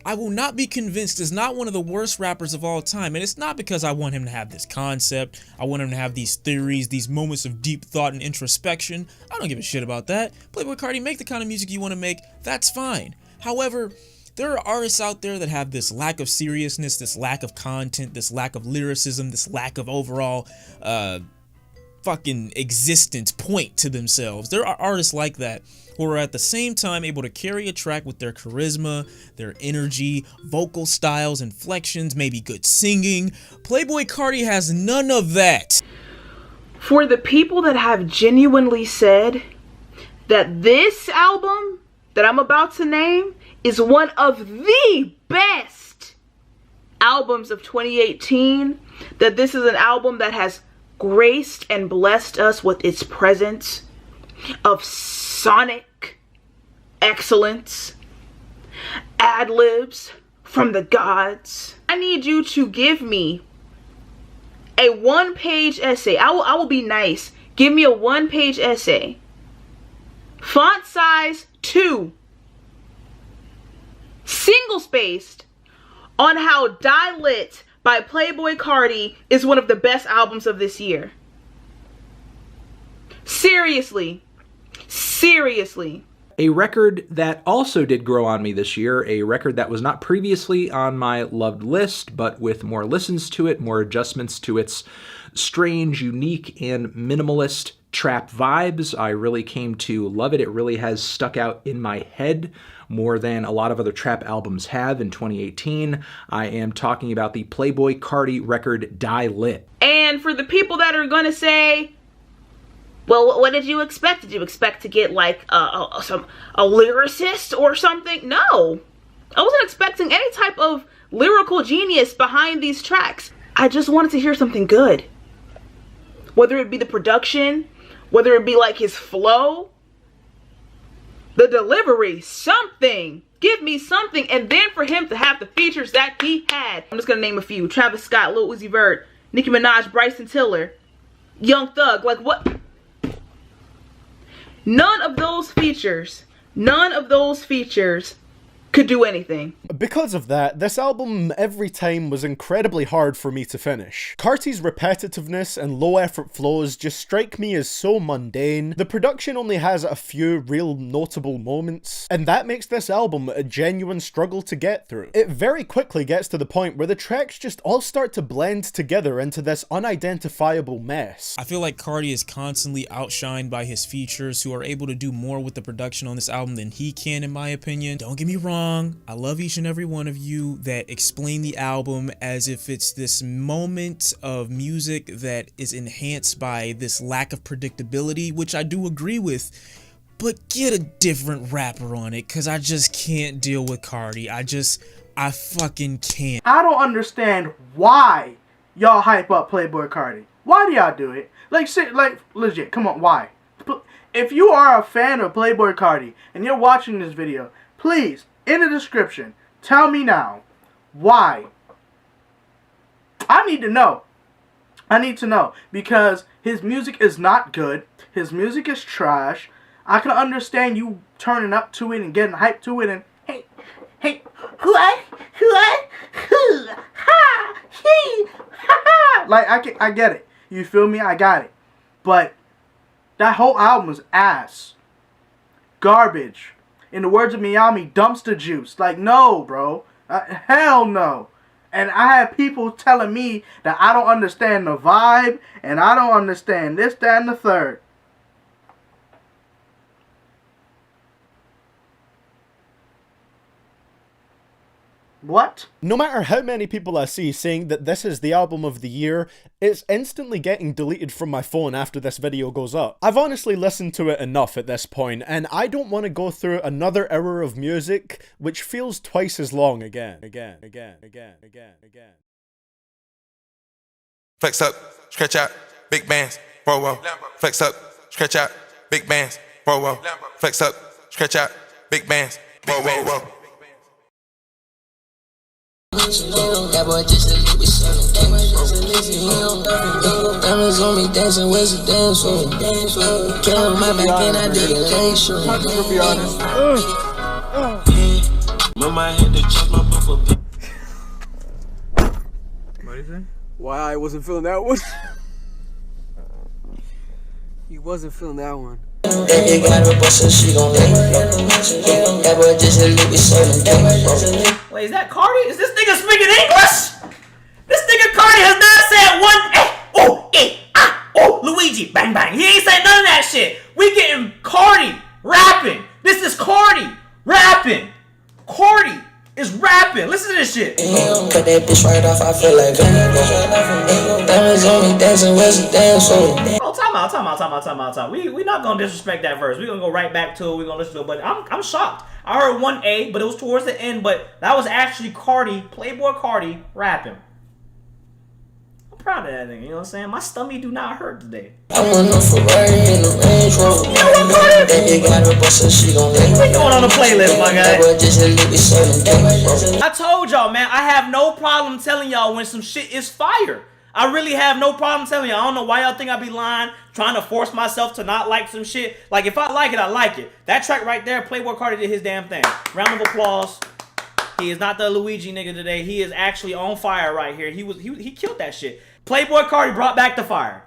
I will not be convinced, is not one of the worst rappers of all time. And it's not because I want him to have this concept. I want him to have these theories, these moments of deep thought and introspection. I don't give a shit about that. Playboi Carti, make the kind of music you want to make. That's fine. However, there are artists out there that have this lack of seriousness, this lack of content, this lack of lyricism, this lack of overall fucking existence point to themselves. There are artists like that who are at the same time able to carry a track with their charisma, their energy, vocal styles, inflections, maybe good singing. Playboi Carti has none of that. For the people that have genuinely said that this album that I'm about to name is one of the best albums of 2018, that this is an album that has graced and blessed us with its presence of sonic excellence, ad-libs from the gods. I need you to give me a 1-page essay. I will be nice. Give me a 1-page essay. Font size 2. Single-spaced on how Die Lit by Playboi Carti is one of the best albums of this year. Seriously. Seriously. A record that also did grow on me this year, a record that was not previously on my loved list, but with more listens to it, more adjustments to its strange, unique, and minimalist trap vibes. I really came to love it. It really has stuck out in my head more than a lot of other trap albums have in 2018. I am talking about the Playboi Carti record Die Lit. And for the people that are gonna say, well, what did you expect? Did you expect to get like a lyricist or something? No, I wasn't expecting any type of lyrical genius behind these tracks. I just wanted to hear something good. Whether it be the production, whether it be like his flow, the delivery, something. Give me something. And then for him to have the features that he had. I'm just going to name a few. Travis Scott, Lil Uzi Vert, Nicki Minaj, Bryson Tiller, Young Thug. Like what? None of those features could do anything. Because of that, this album every time was incredibly hard for me to finish. Carti's repetitiveness and low effort flows just strike me as so mundane. The production only has a few real notable moments, and that makes this album a genuine struggle to get through. It very quickly gets to the point where the tracks just all start to blend together into this unidentifiable mess. I feel like Carti is constantly outshined by his features, who are able to do more with the production on this album than he can, in my opinion. Don't get me wrong, I love each and every one of you that explain the album as if it's this moment of music that is enhanced by this lack of predictability, which I do agree with, but get a different rapper on it, because I just can't deal with Carti. I fucking can't. I don't understand why y'all hype up Playboi Carti. Why do y'all do it? Like legit, come on, why? If you are a fan of Playboi Carti and you're watching this video, please, in the description, tell me now, why? I need to know. I need to know, because his music is not good. His music is trash. I can understand you turning up to it and getting hyped to it and, hey, ha, like, I get it. You feel me? I got it. But that whole album is ass. Garbage. In the words of Miami, dumpster juice. Like, no, bro. Hell no. And I have people telling me that I don't understand the vibe, and I don't understand this, that, and the third. What? No matter how many people I see saying that this is the album of the year, it's instantly getting deleted from my phone after this video goes up. I've honestly listened to it enough at this point, and I don't want to go through another hour of music which feels twice as long again. Flex up, stretch out, big bands, whoa whoa. Flex up, stretch out, big bands, whoa whoa. Flex up, stretch out, big bands, whoa whoa whoa. That boy just a little bit something. Diamonds on me dancing, where's the dance for? Get on my back and I did a lane show. To be honest. Remember I had to chop my papa. What do you think? Why I wasn't feeling that one? You wasn't feeling that one. That nigga got a bust so she gon' lay. That boy just a little bit something. Wait, is that Carti? Is this nigga speaking English? This nigga Carti has not said one Luigi, bang bang. He ain't said none of that shit. We getting Carti rapping. This is Carti rapping. Carti is rapping. Listen to this shit. Cut that bitch right off, I feel like diamonds on me dancing, where's the dance for? Oh, time out. We not gonna disrespect that verse. We gonna go right back to it. We gonna listen to it. But I'm shocked. I heard 1A, but it was towards the end. But that was actually Carti, Playboi Carti, rapping. I'm proud of that nigga. You know what I'm saying? My stomach do not hurt today. I want no Ferrari in the Range Rover. That nigga got a bust so she gon' lay. We going on the playlist, my guy. I told y'all, man. I have no problem telling y'all when some shit is fire. I really have no problem telling y'all. I don't know why y'all think I be lying, trying to force myself to not like some shit. Like, if I like it, I like it. That track right there, Playboi Carti did his damn thing. Round of applause. He is not the Luigi nigga today. He is actually on fire right here. He killed that shit. Playboi Carti brought back the fire.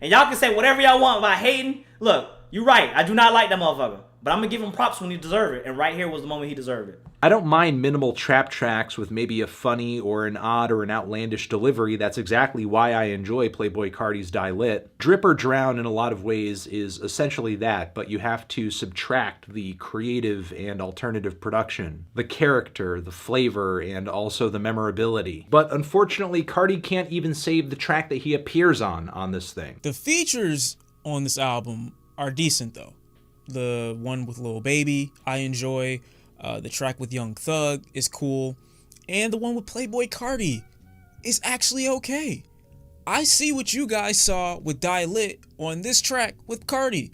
And y'all can say whatever y'all want about hating. Look, you're right. I do not like that motherfucker. But I'm going to give him props when he deserved it. And right here was the moment he deserved it. I don't mind minimal trap tracks with maybe a funny or an odd or an outlandish delivery. That's exactly why I enjoy Playboi Carti's Die Lit. Drip or Drown in a lot of ways is essentially that, but you have to subtract the creative and alternative production, the character, the flavor, and also the memorability. But unfortunately, Carti can't even save the track that he appears on this thing. The features on this album are decent though. The one with Lil Baby, I enjoy. The track with Young Thug is cool. And the one with Playboi Carti is actually okay. I see what you guys saw with Die Lit on this track with Carti.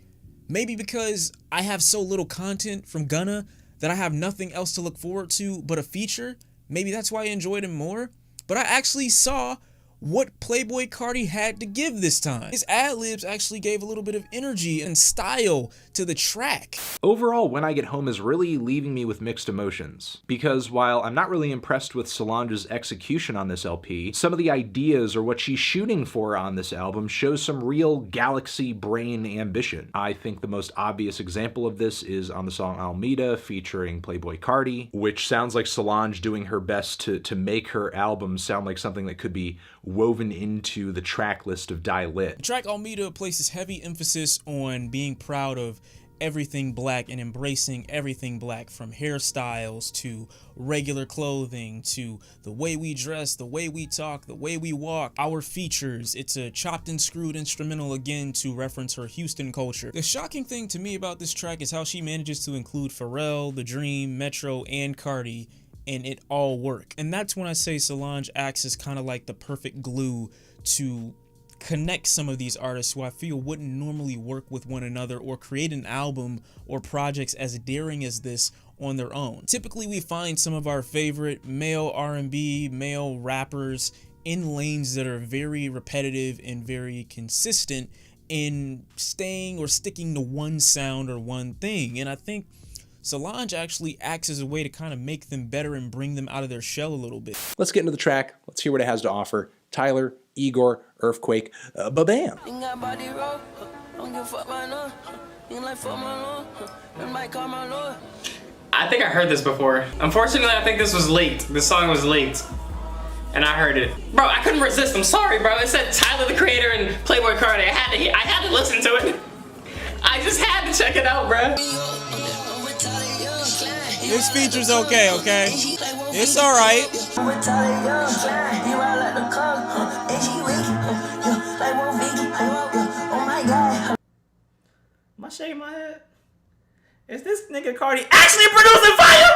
Maybe because I have so little content from Gunna that I have nothing else to look forward to but a feature. Maybe that's why I enjoyed him more. But I actually saw what Playboi Carti had to give this time. His ad-libs actually gave a little bit of energy and style to the track. Overall, When I Get Home is really leaving me with mixed emotions, because while I'm not really impressed with Solange's execution on this LP, some of the ideas or what she's shooting for on this album shows some real galaxy brain ambition. I think the most obvious example of this is on the song Almeida featuring Playboi Carti, which sounds like Solange doing her best to make her album sound like something that could be woven into the track list of Die Lit. The track Almeida places heavy emphasis on being proud of everything black and embracing everything black, from hairstyles to regular clothing to the way we dress, the way we talk, the way we walk, our features. It's a chopped and screwed instrumental, again, to reference her Houston culture. The shocking thing to me about this track is how she manages to include Pharrell, The Dream, Metro, and Carti, and it all work. And that's when I say Solange acts as kind of like the perfect glue to connect some of these artists who I feel wouldn't normally work with one another or create an album or projects as daring as this on their own. Typically, we find some of our favorite male R&B, male rappers in lanes that are very repetitive and very consistent in staying or sticking to one sound or one thing. And I think Solange actually acts as a way to kind of make them better and bring them out of their shell a little bit. Let's get into the track. Let's hear what it has to offer. Tyler, Igor, Earthquake, ba-bam. I think I heard this before. Unfortunately, I think this was late. This song was late. And I heard it. Bro, I couldn't resist. I'm sorry, bro. It said Tyler, the Creator, and Playboi Carti. I had to listen to it. I just had to check it out, bro. This feature's okay? It's alright. Am I shaking my head? Is this nigga Carti actually producing fire?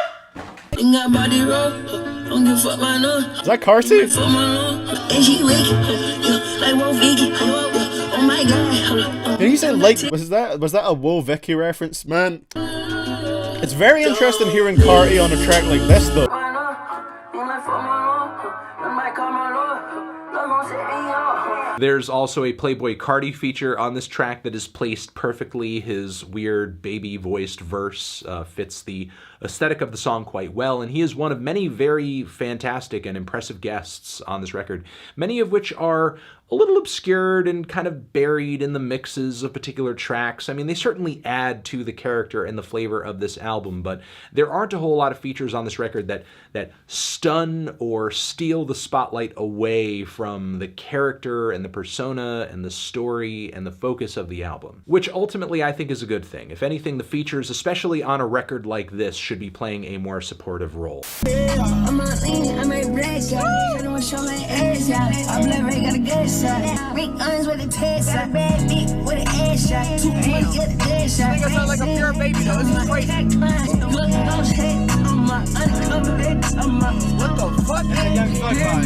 Is that Carti? Did he say like? Was that a Whoa Vicky reference, man? It's very interesting hearing Carti on a track like this, though. There's also a Playboi Carti feature on this track that is placed perfectly. His weird baby-voiced verse fits the aesthetic of the song quite well, and he is one of many very fantastic and impressive guests on this record, many of which are a little obscured and kind of buried in the mixes of particular tracks. I mean, they certainly add to the character and the flavor of this album, but there aren't a whole lot of features on this record that stun or steal the spotlight away from the character and the persona and the story and the focus of the album, which ultimately I think is a good thing. If anything, the features, especially on a record like this, should be playing a more supportive role. Nigga sound like a pure baby though. This is crazy. What the fuck? Young Thug vibe.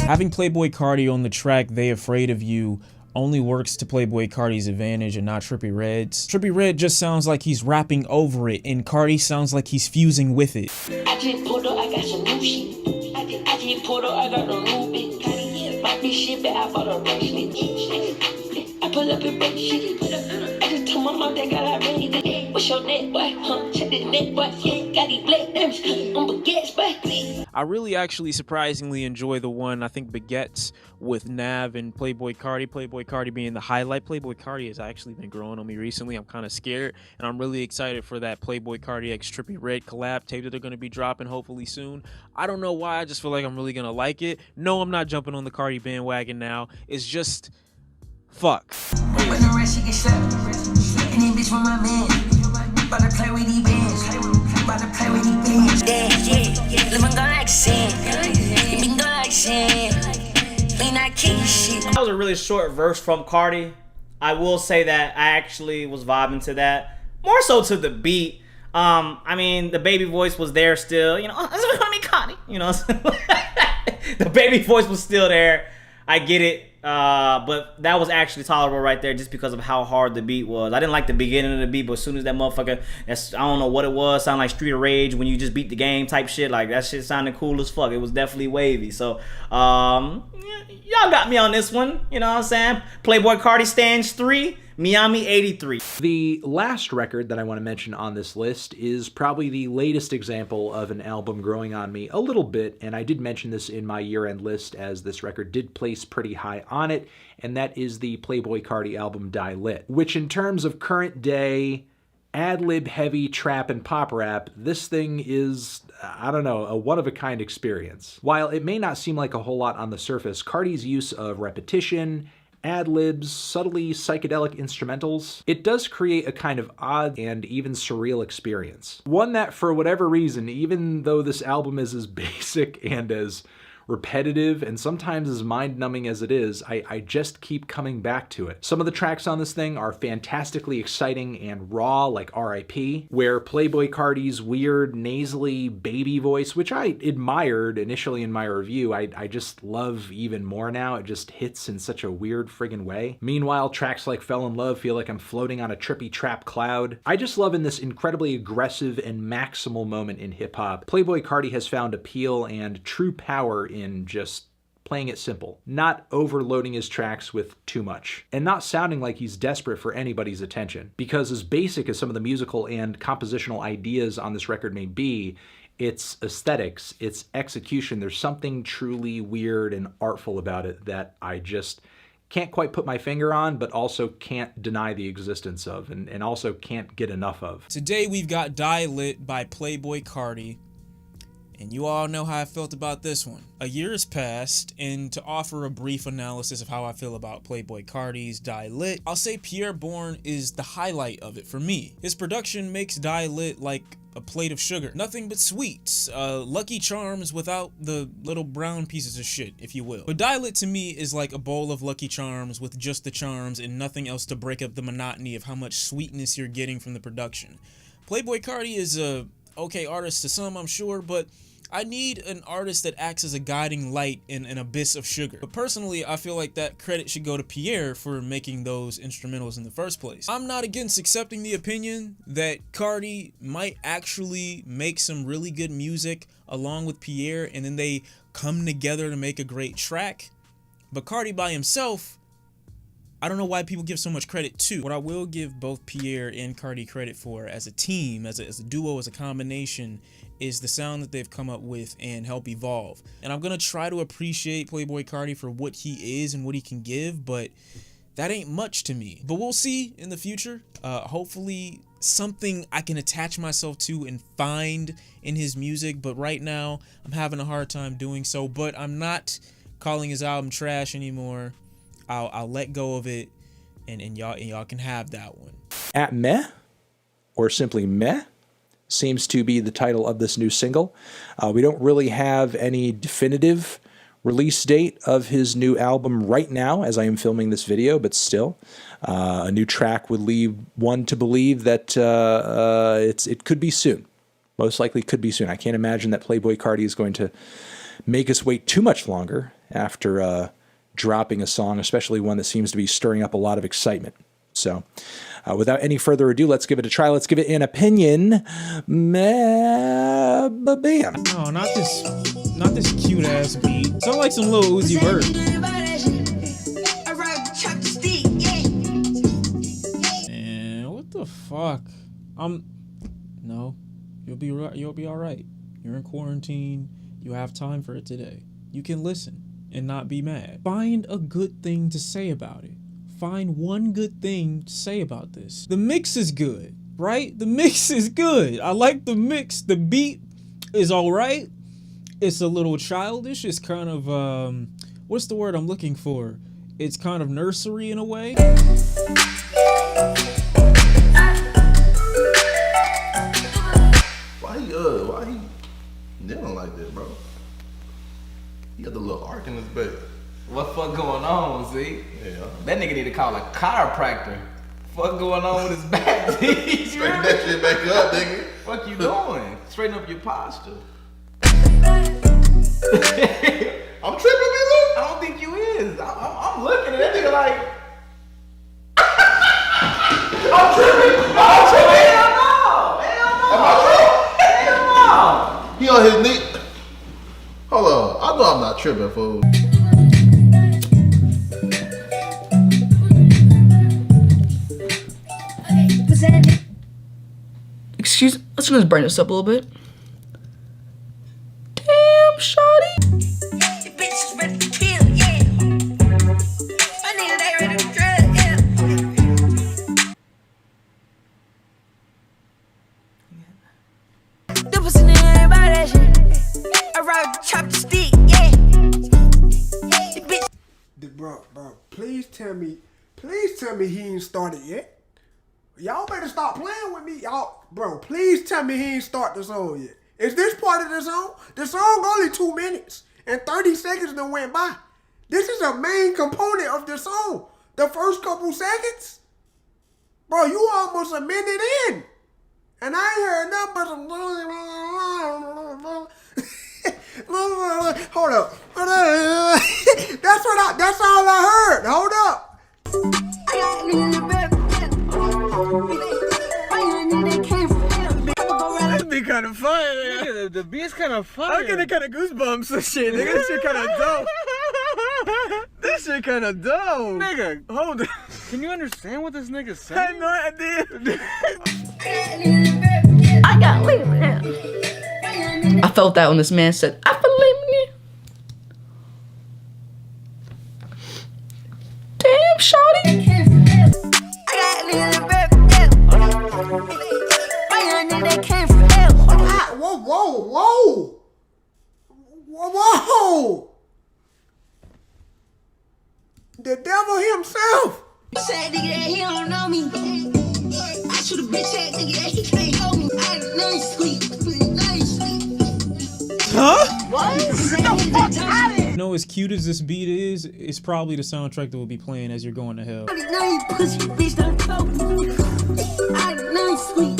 Having Playboi Carti on the track They Afraid of You only works to Playboi Carti's advantage and not Trippie Redd's. Trippie Redd just sounds like he's rapping over it, and Carti sounds like he's fusing with it. I just pulled up, I got some new shit. I just pulled up, I got no new bitch. My bitch shit, but I bought a bracelet. I pull up and break shit. I just told my mom that got I ready today. What's your neck, boy? Huh? Check the neck, boy. Got these black diamonds on baguettes, boy. I really actually surprisingly enjoy the one, I think, Baguettes with Nav and Playboi Carti. Playboi Carti being the highlight. Playboi Carti has actually been growing on me recently. I'm kind of scared, and I'm really excited for that Playboi Carti x Trippie Redd collab tape that they're going to be dropping hopefully soon. I don't know why, I just feel like I'm really going to like it. No, I'm not jumping on the Carti bandwagon now. It's just, fuck. That was a really short verse from Carti. I will say that I actually was vibing to that, more so to the beat. I mean, the baby voice was there still, you know. Honey, Carti, you know. The baby voice was still there. I get it. But that was actually tolerable right there just because of how hard the beat was. I didn't like the beginning of the beat, but as soon as that motherfucker, I don't know what it was, sounded like Street of Rage when you just beat the game type shit. Like, that shit sounded cool as fuck. It was definitely wavy. So, y'all got me on this one. You know what I'm saying? Playboi Carti stands 3. Miami 83. The last record that I want to mention on this list is probably the latest example of an album growing on me a little bit, and I did mention this in my year-end list as this record did place pretty high on it, and that is the Playboi Carti album Die Lit, which in terms of current day ad-lib heavy trap and pop rap, this thing is, I don't know, a one-of-a-kind experience. While it may not seem like a whole lot on the surface, Carti's use of repetition, ad-libs, subtly psychedelic instrumentals, it does create a kind of odd and even surreal experience. One that, for whatever reason, even though this album is as basic and as repetitive and sometimes as mind-numbing as it is, I just keep coming back to it. Some of the tracks on this thing are fantastically exciting and raw, like R.I.P., where Playboi Carti's weird, nasally baby voice, which I admired initially in my review, I just love even more now. It just hits in such a weird friggin' way. Meanwhile, tracks like Fell in Love feel like I'm floating on a trippy trap cloud. I just love in this incredibly aggressive and maximal moment in hip-hop, Playboi Carti has found appeal and true power in just playing it simple, not overloading his tracks with too much, and not sounding like he's desperate for anybody's attention. Because as basic as some of the musical and compositional ideas on this record may be, its aesthetics, its execution, there's something truly weird and artful about it that I just can't quite put my finger on, but also can't deny the existence of, and also can't get enough of. Today we've got Die Lit by Playboi Carti. And you all know how I felt about this one. A year has passed, and to offer a brief analysis of how I feel about Playboi Carti's Die Lit, I'll say Pierre Bourne is the highlight of it for me. His production makes Die Lit like a plate of sugar. Nothing but sweets. Lucky Charms without the little brown pieces of shit, if you will. But Die Lit to me is like a bowl of Lucky Charms with just the charms and nothing else to break up the monotony of how much sweetness you're getting from the production. Playboi Carti is a okay artist to some, I'm sure, but I need an artist that acts as a guiding light in an abyss of sugar. But personally, I feel like that credit should go to Pierre for making those instrumentals in the first place. I'm not against accepting the opinion that Carti might actually make some really good music along with Pierre, and then they come together to make a great track. But Carti by himself, I don't know why people give so much credit to. What I will give both Pierre and Carti credit for as a team, as a duo, as a combination, is the sound that they've come up with and help evolve. And I'm gonna try to appreciate Playboi Carti for what he is and what he can give, but that ain't much to me. But we'll see in the future. Hopefully something I can attach myself to and find in his music, but right now I'm having a hard time doing so. But I'm not calling his album trash anymore. I'll let go of it, and y'all can have that one. At Meh, or simply Meh, seems to be the title of this new single. We don't really have any definitive release date of his new album right now as I am filming this video, but still, a new track would lead one to believe that it could be soon. Most likely could be soon. I can't imagine that Playboi Carti is going to make us wait too much longer after dropping a song, especially one that seems to be stirring up a lot of excitement. So, without any further ado, let's give it a try. Let's give it an opinion. Bam. No, not this cute ass beat. Sounds like some little Uzi Vert. Man, what the fuck? No, you'll be all right. You're in quarantine. You have time for it today. You can listen and not be mad. Find a good thing to say about it. Find one good thing to say about this. The mix is good, right? The mix is good. I like the mix. The beat is all right. It's a little childish. It's kind of, what's the word I'm looking for? It's kind of nursery in a way. Why he kneeling like that, bro? He got the little arc in his back. What fuck going on, Z? Yeah. That nigga need to call a chiropractor. Fuck going on with his back, Z? Straighten that shit back up, nigga. Fuck you doing? Straighten up your posture. I'm tripping, me, look. I don't think you is. I'm looking at that nigga like. I'm tripping. Hell no. Am I tripping? Hell no. He on his knee. Hold on. I know I'm not tripping, fool. Excuse me, let's just burn this up a little bit. Damn, shawty. Bro, please tell me he ain't started yet. Y'all better stop playing with me, y'all. Bro, please tell me he ain't started the song yet. Is this part of the song? The song only 2 minutes and 30 seconds that went by. This is a main component of the song. The first couple seconds. Bro, you almost a minute in. And I ain't heard nothing but some... Hold up. That's all I heard. Hold up. That'd be kind of fun. Nigga, the beat's kind of fun. I'm getting kind of goosebumps and shit. Nigga, this shit kind of dope. This shit kind of dope. Nigga, hold on. Can you understand what this nigga's saying? I have no idea. I got leave now. I felt that when this man said, I believe in you. Damn, shawty. Whoa. The devil himself. Said nigga that he don't know me. I should have bitch that nigga that he can't hold me. I nice sweet. Huh? What? Get the fuck out of here. You know, as cute as this beat is, it's probably the soundtrack that will be playing as you're going to hell. I know you pussy bitch don't talk me. I nice sweet.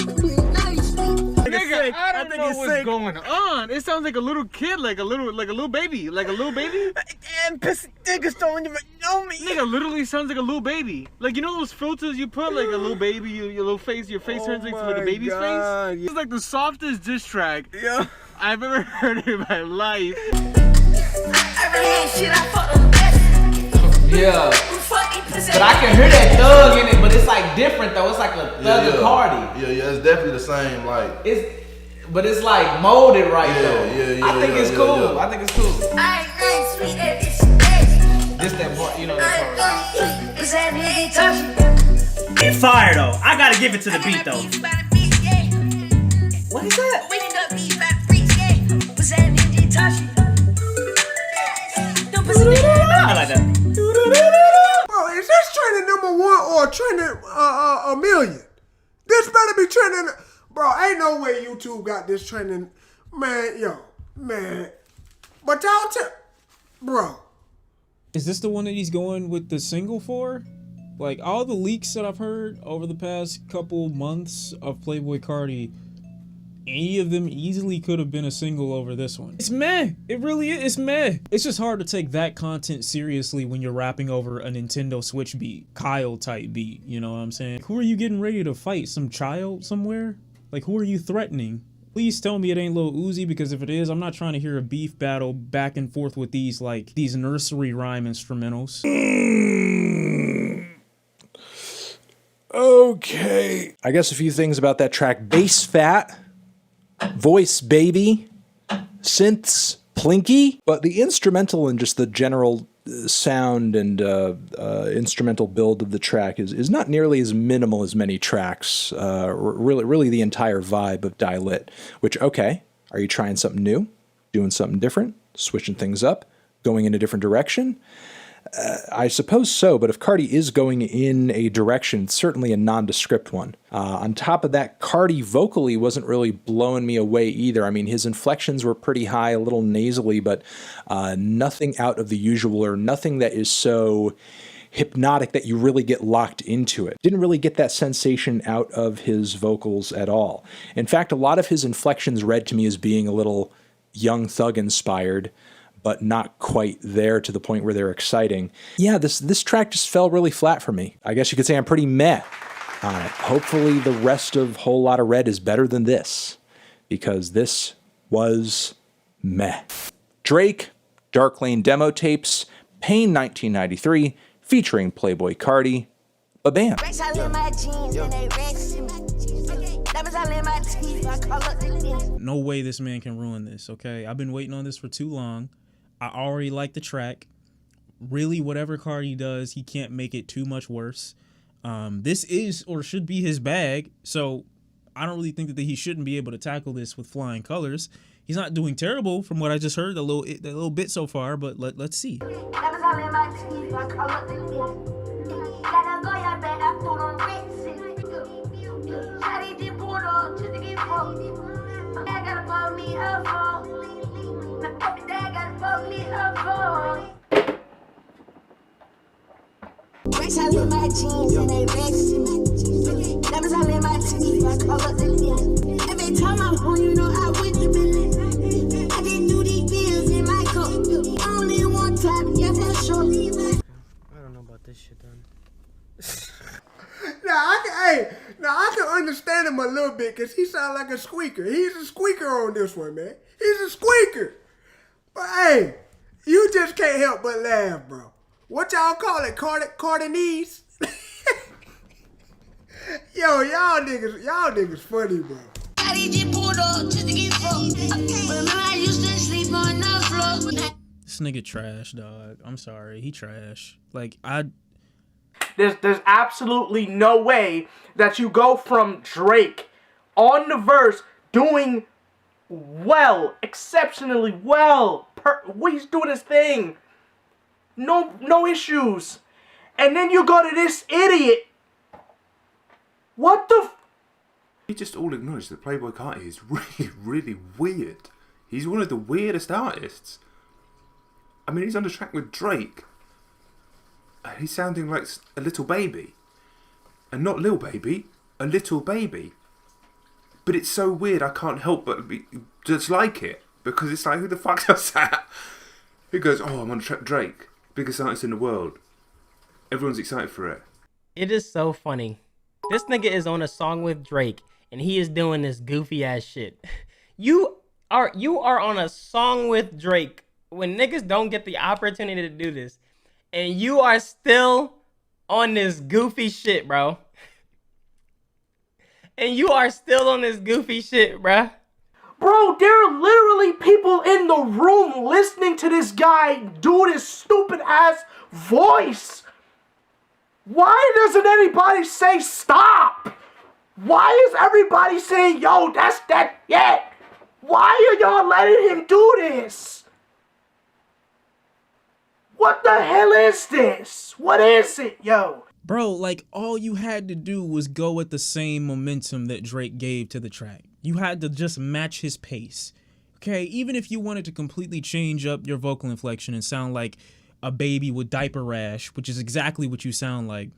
Nigga, I don't know what's going on. It sounds like a little kid, like a little baby. And piss niggas don't even know me. Nigga, literally sounds like a little baby. Like, you know those filters you put, like a little baby, your little face, your face turns into like a baby's face? It's like the softest diss track I've ever heard in my life. Yeah. But I can hear that thug in it, but it's like different though. It's like a thug of Cardi. Yeah, it's definitely the same. Like but it's like molded right though. I think it's cool. Yeah. I think it's cool. This that part, you know that part. It's fire though. I gotta give it to the beat though. What is that? I like that. Bro, is this trending #1 or trending a million? This better be trending. Bro, ain't no way YouTube got this trending. Man. But y'all bro. Is this the one that he's going with the single for? Like, all the leaks that I've heard over the past couple months of Playboi Carti, any of them easily could have been a single over this one. It's meh. It really is. It's meh. It's just hard to take that content seriously when you're rapping over a Nintendo Switch beat, Kyle type beat, you know what I'm saying? Who are you getting ready to fight? Some child somewhere? Like, who are you threatening? Please tell me it ain't Lil Uzi, because if it is, I'm not trying to hear a beef battle back and forth with these nursery rhyme instrumentals. Okay. I guess a few things about that track. Bass fat, voice baby, synths plinky, but the instrumental and just the general sound and instrumental build of the track is not nearly as minimal as many tracks. Really the entire vibe of Die Lit, which, okay, are you trying something new, doing something different, switching things up, going in a different direction? I suppose so, but if Carti is going in a direction, it's certainly a nondescript one. On top of that, Carti vocally wasn't really blowing me away either. I mean, his inflections were pretty high, a little nasally, but nothing out of the usual, or nothing that is so hypnotic that you really get locked into it. Didn't really get that sensation out of his vocals at all. In fact, a lot of his inflections read to me as being a little Young Thug inspired, but not quite there to the point where they're exciting. Yeah, this track just fell really flat for me. I guess you could say I'm pretty meh on it. Hopefully the rest of Whole Lotta Red is better than this, because this was meh. Drake, Dark Lane demo tapes, Pain 1993, featuring Playboi Carti. Ba-bam. No way this man can ruin this, okay? I've been waiting on this for too long. I already like the track. Really, whatever Carti does, he can't make it too much worse. This is or should be his bag, so I don't really think that he shouldn't be able to tackle this with flying colors. He's not doing terrible from what I just heard, the little bit so far, but let's see. Every time I'm home, you know I went to Berlin. I didn't do these deals in my cup. Only one time, yeah, for sure. I don't know about this shit, then. I can understand him a little bit because he sounds like a squeaker. He's a squeaker on this one, man. He's a squeaker. But hey, you just can't help but laugh, bro. What y'all call it? Cartinese? Yo, y'all niggas funny, bro. This nigga trash, dog. I'm sorry, he trash. Like, There's absolutely no way that you go from Drake on the verse doing well, exceptionally well. He's doing his thing. No issues. And then you go to this idiot. What the We just all acknowledge that Playboi Carti is really, really weird. He's one of the weirdest artists. I mean, he's on the track with Drake. And he's sounding like a little baby. And not Lil Baby, a little baby. But it's so weird, I can't help but just like it. Because it's like, who the fuck does that? Who goes, oh, I'm on the track with Drake. Biggest artist in the world. Everyone's excited for it. It is so funny. This nigga is on a song with Drake, and he is doing this goofy ass shit. You are on a song with Drake when niggas don't get the opportunity to do this, and you are still on this goofy shit, bro. And you are still on this goofy shit, bruh. Bro, there are literally people in the room listening to this guy do this stupid ass voice. Why doesn't anybody say stop? Why is everybody saying, yo, that's that, yeah? Why are y'all letting him do this? What the hell is this? What is it, yo? Bro, like, all you had to do was go at the same momentum that Drake gave to the track. You had to just match his pace. Okay, even if you wanted to completely change up your vocal inflection and sound like a baby with diaper rash, which is exactly what you sound like,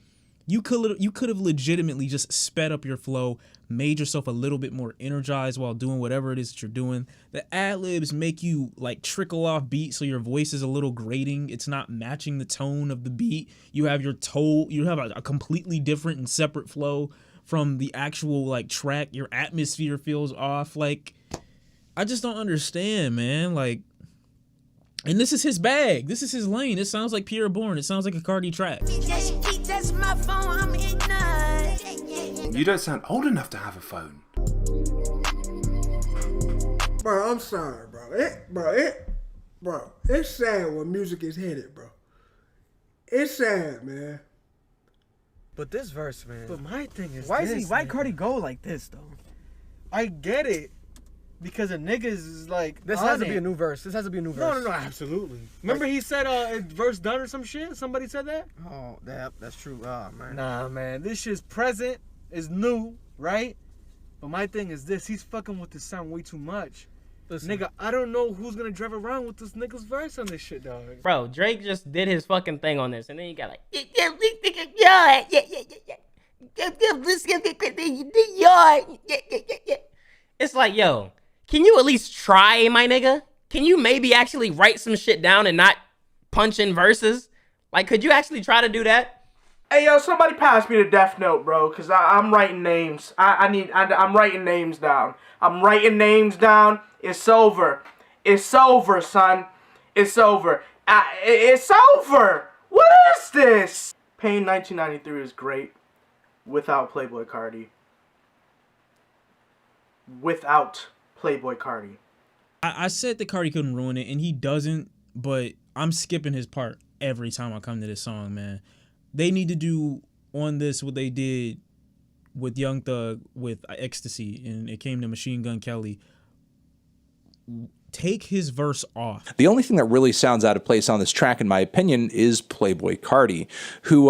you could have legitimately just sped up your flow, made yourself a little bit more energized while doing whatever it is that you're doing. The ad-libs make you like trickle off beat, so your voice is a little grating. It's not matching the tone of the beat. You have a completely different and separate flow from the actual like track. Your atmosphere feels off. Like, I just don't understand, man. Like, and this is his bag. This is his lane. It sounds like Pierre Bourne. It sounds like a Carti track. You don't sound old enough to have a phone. Bro, I'm sorry, bro. It's sad where music is headed, bro. It's sad, man. But this verse, man. But my thing is, why Carti go like this though? I get it. Because the niggas is like, this has to be a new verse. This has to be a new verse. No, absolutely. Remember he said verse done or some shit? Somebody said that? Oh, that's true. Oh, man. Nah, man. This shit's present. It's new, right? But my thing is this. He's fucking with this sound way too much. Listen, nigga, I don't know who's gonna drive around with this nigga's verse on this shit, dog. Bro, Drake just did his fucking thing on this, and then you got like, it's like, yo, can you at least try, my nigga? can you maybe actually write some shit down and not punch in verses? Like, could you actually try to do that? Hey, yo, somebody pass me the Death Note, bro, because I'm writing names. I'm writing names down. I'm writing names down. It's over. It's over, son. It's over. It's over. What is this? Pain 1993 is great without Playboi Carti. Without Playboi Carti. I said that Carti couldn't ruin it, and he doesn't, but I'm skipping his part every time I come to this song, man. They need to do on this what they did with Young Thug with Ecstasy, and it came to Machine Gun Kelly. Take his verse off. The only thing that really sounds out of place on this track, in my opinion, is Playboi Carti, who,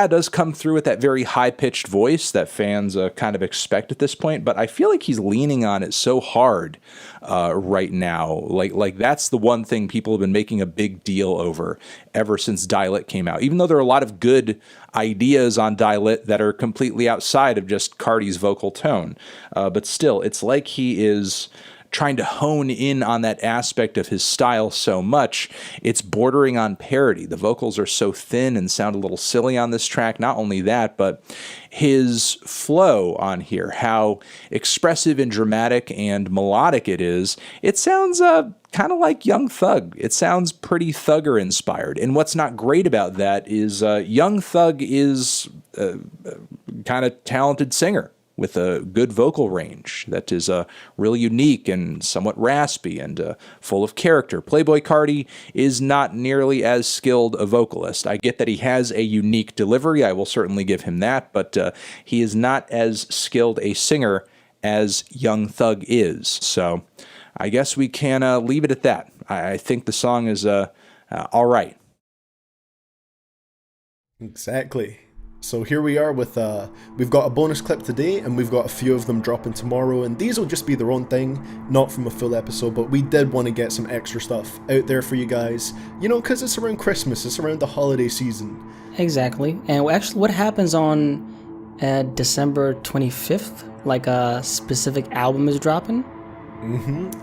does come through with that very high-pitched voice that fans kind of expect at this point, but I feel like he's leaning on it so hard right now. Like that's the one thing people have been making a big deal over ever since Die Lit came out, even though there are a lot of good ideas on Die Lit that are completely outside of just Carti's vocal tone. But still, it's like he is trying to hone in on that aspect of his style so much, it's bordering on parody. The vocals are so thin and sound a little silly on this track. Not only that, but his flow on here, how expressive and dramatic and melodic it is, it sounds kind of like Young Thug. It sounds pretty Thugger inspired. And what's not great about that is Young Thug is a kind of talented singer with a good vocal range that is really unique and somewhat raspy and full of character. Playboi Carti is not nearly as skilled a vocalist. I get that he has a unique delivery. I will certainly give him that, but he is not as skilled a singer as Young Thug is. So I guess we can leave it at that. I think the song is all right. Exactly. So here we are with, we've got a bonus clip today, and we've got a few of them dropping tomorrow, and these will just be their own thing, not from a full episode, but we did want to get some extra stuff out there for you guys, you know, because it's around Christmas, it's around the holiday season. Exactly. And actually, what happens on December 25th? Like a specific album is dropping?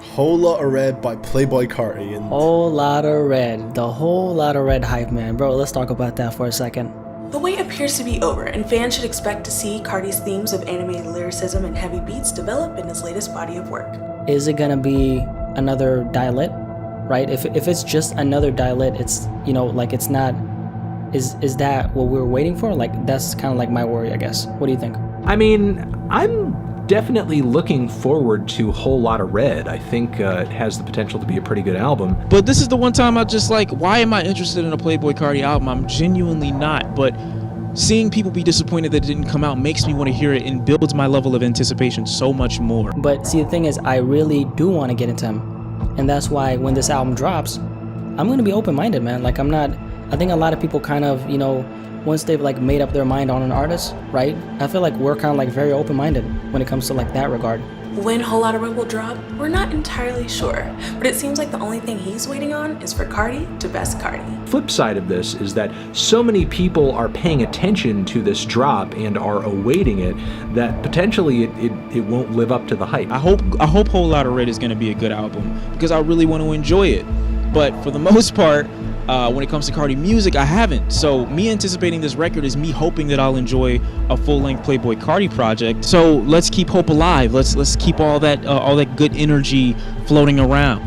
Whole Lotta Red by Playboi Carti. And Whole Lotta Red. The Whole Lotta Red hype, man. Bro, let's talk about that for a second. The wait appears to be over, and fans should expect to see Carti's themes of animated lyricism and heavy beats develop in his latest body of work. Is it gonna be another Die Lit, right? If it's just another Die Lit, it's, you know, like it's not, is that what we were waiting for? Like, that's kind of like my worry, I guess. What do you think? I mean, I'm definitely looking forward to Whole Lotta Red. I think it has the potential to be a pretty good album. But this is the one time I just like, why am I interested in a Playboi Carti album? I'm genuinely not, but seeing people be disappointed that it didn't come out makes me want to hear it and builds my level of anticipation so much more. But see, the thing is, I really do want to get into him. And that's why when this album drops, I'm going to be open-minded, man. Like, I think a lot of people kind of, you know, once they've like made up their mind on an artist, right? I feel like we're kind of like very open-minded when it comes to like that regard. When Whole Lotta Red will drop, we're not entirely sure, but it seems like the only thing he's waiting on is for Carti to best Carti. Flip side of this is that so many people are paying attention to this drop and are awaiting it that potentially it won't live up to the hype. I hope Whole Lotta Red is going to be a good album because I really want to enjoy it. But for the most part, when it comes to Carti music, I haven't. So me anticipating this record is me hoping that I'll enjoy a full-length Playboi Carti project. So let's keep hope alive. Let's keep all that good energy floating around.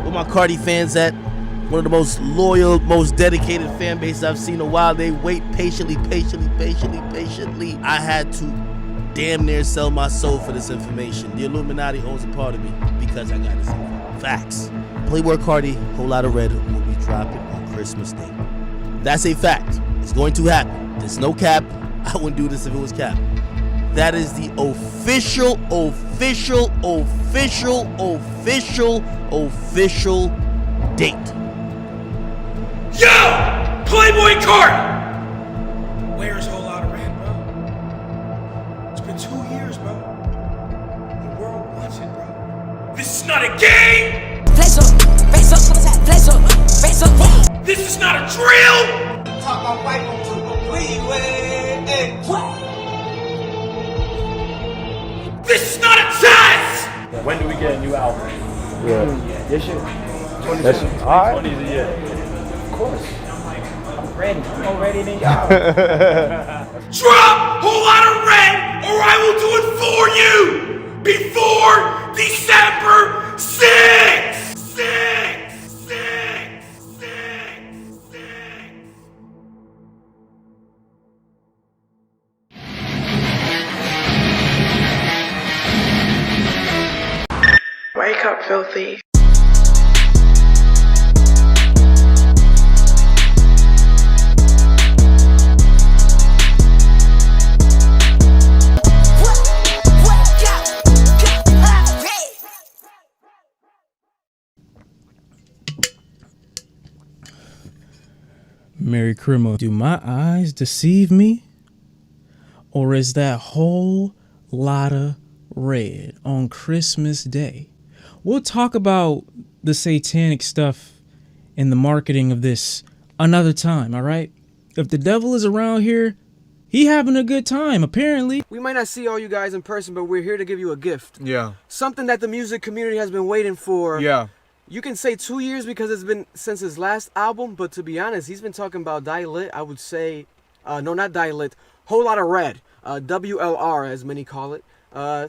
Where my Carti fans at? One of the most loyal, most dedicated fan bases I've seen in a while. They wait patiently. I had to damn near sell my soul for this information. The Illuminati owns a part of me because I got this info. Facts. Playboi Carti, Whole Lotta Red will be dropping on Christmas Day. That's a fact. It's going to happen. There's no cap. I wouldn't do this if it was cap. That is the official date. Yo! Playboi Carti! Where's Whole Lotta Red, bro? It's been 2 years, bro. The world wants it, bro. This is not a game! Face up. This is not a drill! Talk my wife on to complete way. This is not a test! When do we get a new album? This year. That's all right. 20s a year. Of course. I'm ready. I'm more ready than y'all. Drop whole lot of red, or I will do it for you before December 6th. Wake up, filthy. Merry Christmas. Do my eyes deceive me? Or is that whole Lotta Red on Christmas Day? We'll talk about the satanic stuff and the marketing of this another time, all right? If the devil is around here, he having a good time, apparently. We might not see all you guys in person, but we're here to give you a gift. Yeah. Something that the music community has been waiting for. Yeah. You can say 2 years because it's been since his last album, but to be honest, he's been talking about Die Lit. I would say, no, not Die Lit, Whole Lotta Red, WLR as many call it,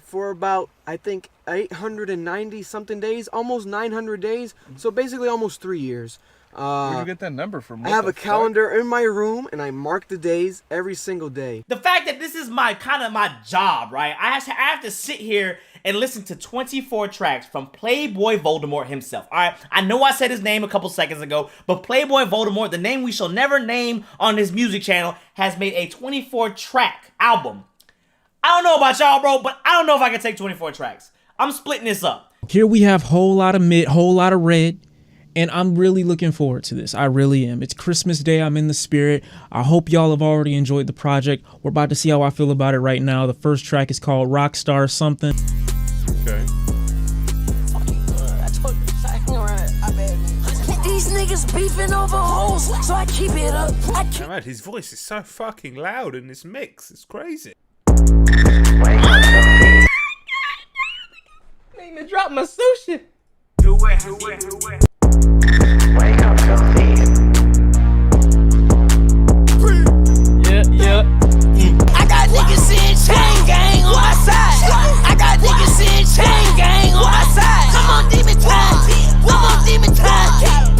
for about, I think, 890 something days, almost 900 days. So basically almost 3 years. Where'd you get that number from? I have a calendar in my room and I mark the days every single day. The fact that this is my job, right? I have to sit here and listen to 24 tracks from Playboi Voldemort himself. All right, I know I said his name a couple seconds ago, but Playboi Voldemort, the name we shall never name on his music channel, has made a 24 track album. I don't know about y'all, bro, but I don't know if I can take 24 tracks. I'm splitting this up. Here we have Whole Lotta Mid, Whole Lotta Red. And I'm really looking forward to this. I really am. It's Christmas Day. I'm in the spirit. I hope y'all have already enjoyed the project. We're about to see how I feel about it right now. The first track is called Rockstar Something. Okay. These niggas beefing over hoes, so I keep it up. Man, his voice is so fucking loud in this mix. It's crazy. Made me drop my sushi. Do it. Wake up, filthy. Yeah. I got niggas in chain gang on my side. I got niggas in chain gang on my side. Come on, demon time.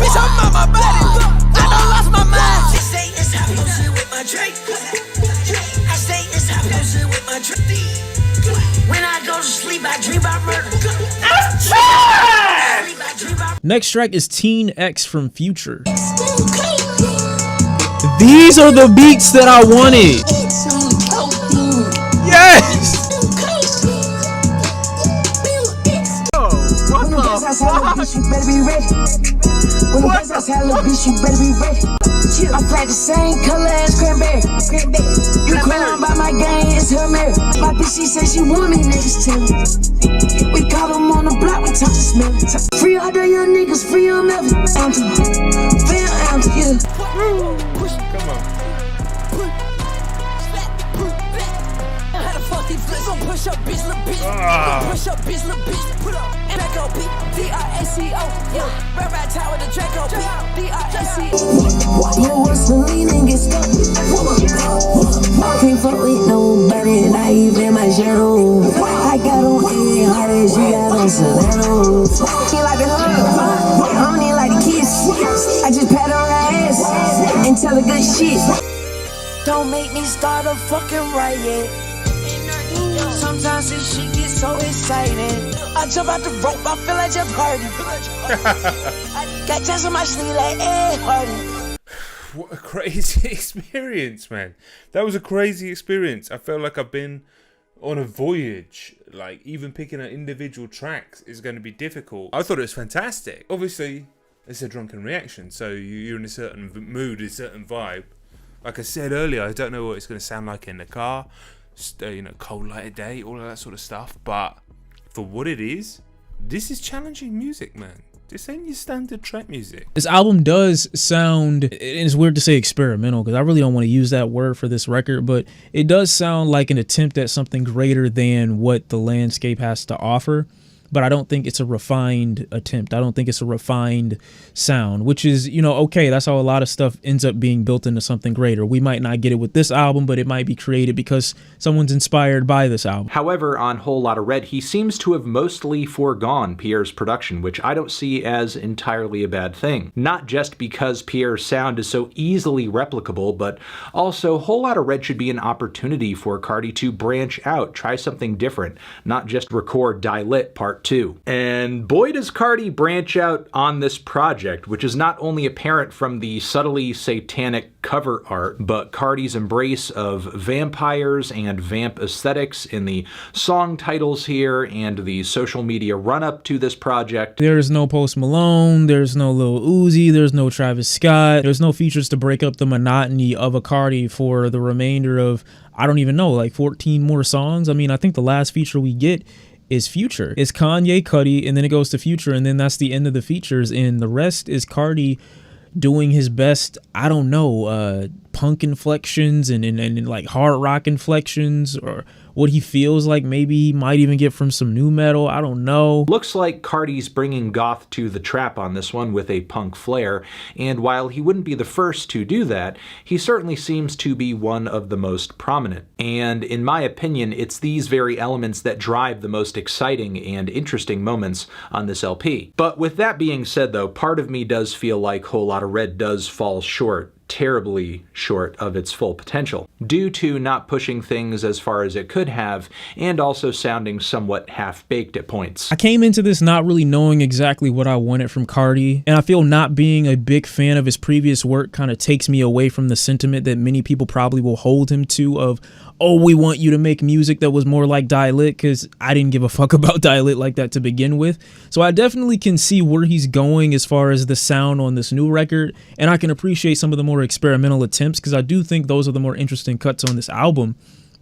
Bitch, I'm on my body. I done lost my mind. I say it's how with my Drake. I say it's how with my Drake. When I go to sleep, I dream about murder. That's trash! Next track is Teen X from Future. These are the beats that I wanted. Yes! When the best house have a bitch, you better be ready. When the best house have a bitch, you better be ready. I play the same color as cranberry. You crying about my gang, it's her Mary. My bitch, she said she want me, niggas tell me. We caught them on the block, we talk to smell. Free all the young niggas, free them every anthem. Fair anthem, yeah. Come on. Push up, bitch, little bitch. Push up, bitch, little bitch. Put up, Draco, B, D-R-A-C-O. Yeah, ride tower with the Draco, B, D-R-A-C-O. Who wants to lean and get stuck? Can't fuck with nobody, not even my shadow. I got on A hard as you got on Solano. He like the hug, I don't even like the kiss. I just pat on her ass and tell her good shit. Don't make me start a fucking riot. Sometimes this shit gets so exciting. I jump out the rope, I feel like Jeff Hardy. Got just on my sleeve like Ed Hardy. What a crazy experience, man. That was a crazy experience. I felt like I've been on a voyage. Like, even picking out individual tracks is going to be difficult. I thought it was fantastic. Obviously, it's a drunken reaction, so you're in a certain mood, a certain vibe. Like I said earlier, I don't know what it's going to sound like in the car. Cold light of day, all of that sort of stuff. But for what it is, this is challenging music, man. This ain't your standard trap music. This album does sound, and it's weird to say experimental because I really don't want to use that word for this record, but it does sound like an attempt at something greater than what the landscape has to offer. but I don't think it's a refined attempt. I don't think it's a refined sound, which is, you know, okay, that's how a lot of stuff ends up being built into something greater. We might not get it with this album, but it might be created because someone's inspired by this album. However, on Whole Lotta Red, he seems to have mostly foregone Pierre's production, which I don't see as entirely a bad thing. Not just because Pierre's sound is so easily replicable, but also Whole Lotta Red should be an opportunity for Carti to branch out, try something different, not just record Die Lit Part 2. And boy does Carti branch out on this project, which is not only apparent from the subtly satanic cover art, but Carti's embrace of vampires and vamp aesthetics in the song titles here and the social media run-up to this project. There's no Post Malone, there's no Lil Uzi, there's no Travis Scott, there's no features to break up the monotony of a Carti for the remainder of, I don't even know, like 14 more songs. I mean, I think the last feature we get is Future. It's Kanye, Cudi, and then it goes to Future, and then that's the end of the features, and the rest is Carti doing his best, I don't know, punk inflections and like hard rock inflections, or what he feels like maybe he might even get from some new metal. I don't know. Looks like Carti's bringing goth to the trap on this one with a punk flair, and while he wouldn't be the first to do that, he certainly seems to be one of the most prominent. And in my opinion, it's these very elements that drive the most exciting and interesting moments on this LP. But with that being said though, part of me does feel like Whole Lotta Red does fall short, terribly short of its full potential, due to not pushing things as far as it could have, and also sounding somewhat half-baked at points. I came into this not really knowing exactly what I wanted from Carti, and I feel not being a big fan of his previous work kind of takes me away from the sentiment that many people probably will hold him to of, oh, we want you to make music that was more like Die Lit, because I didn't give a fuck about Die Lit like that to begin with. So I definitely can see where he's going as far as the sound on this new record, and I can appreciate some of the more experimental attempts, because I do think those are the more interesting cuts on this album.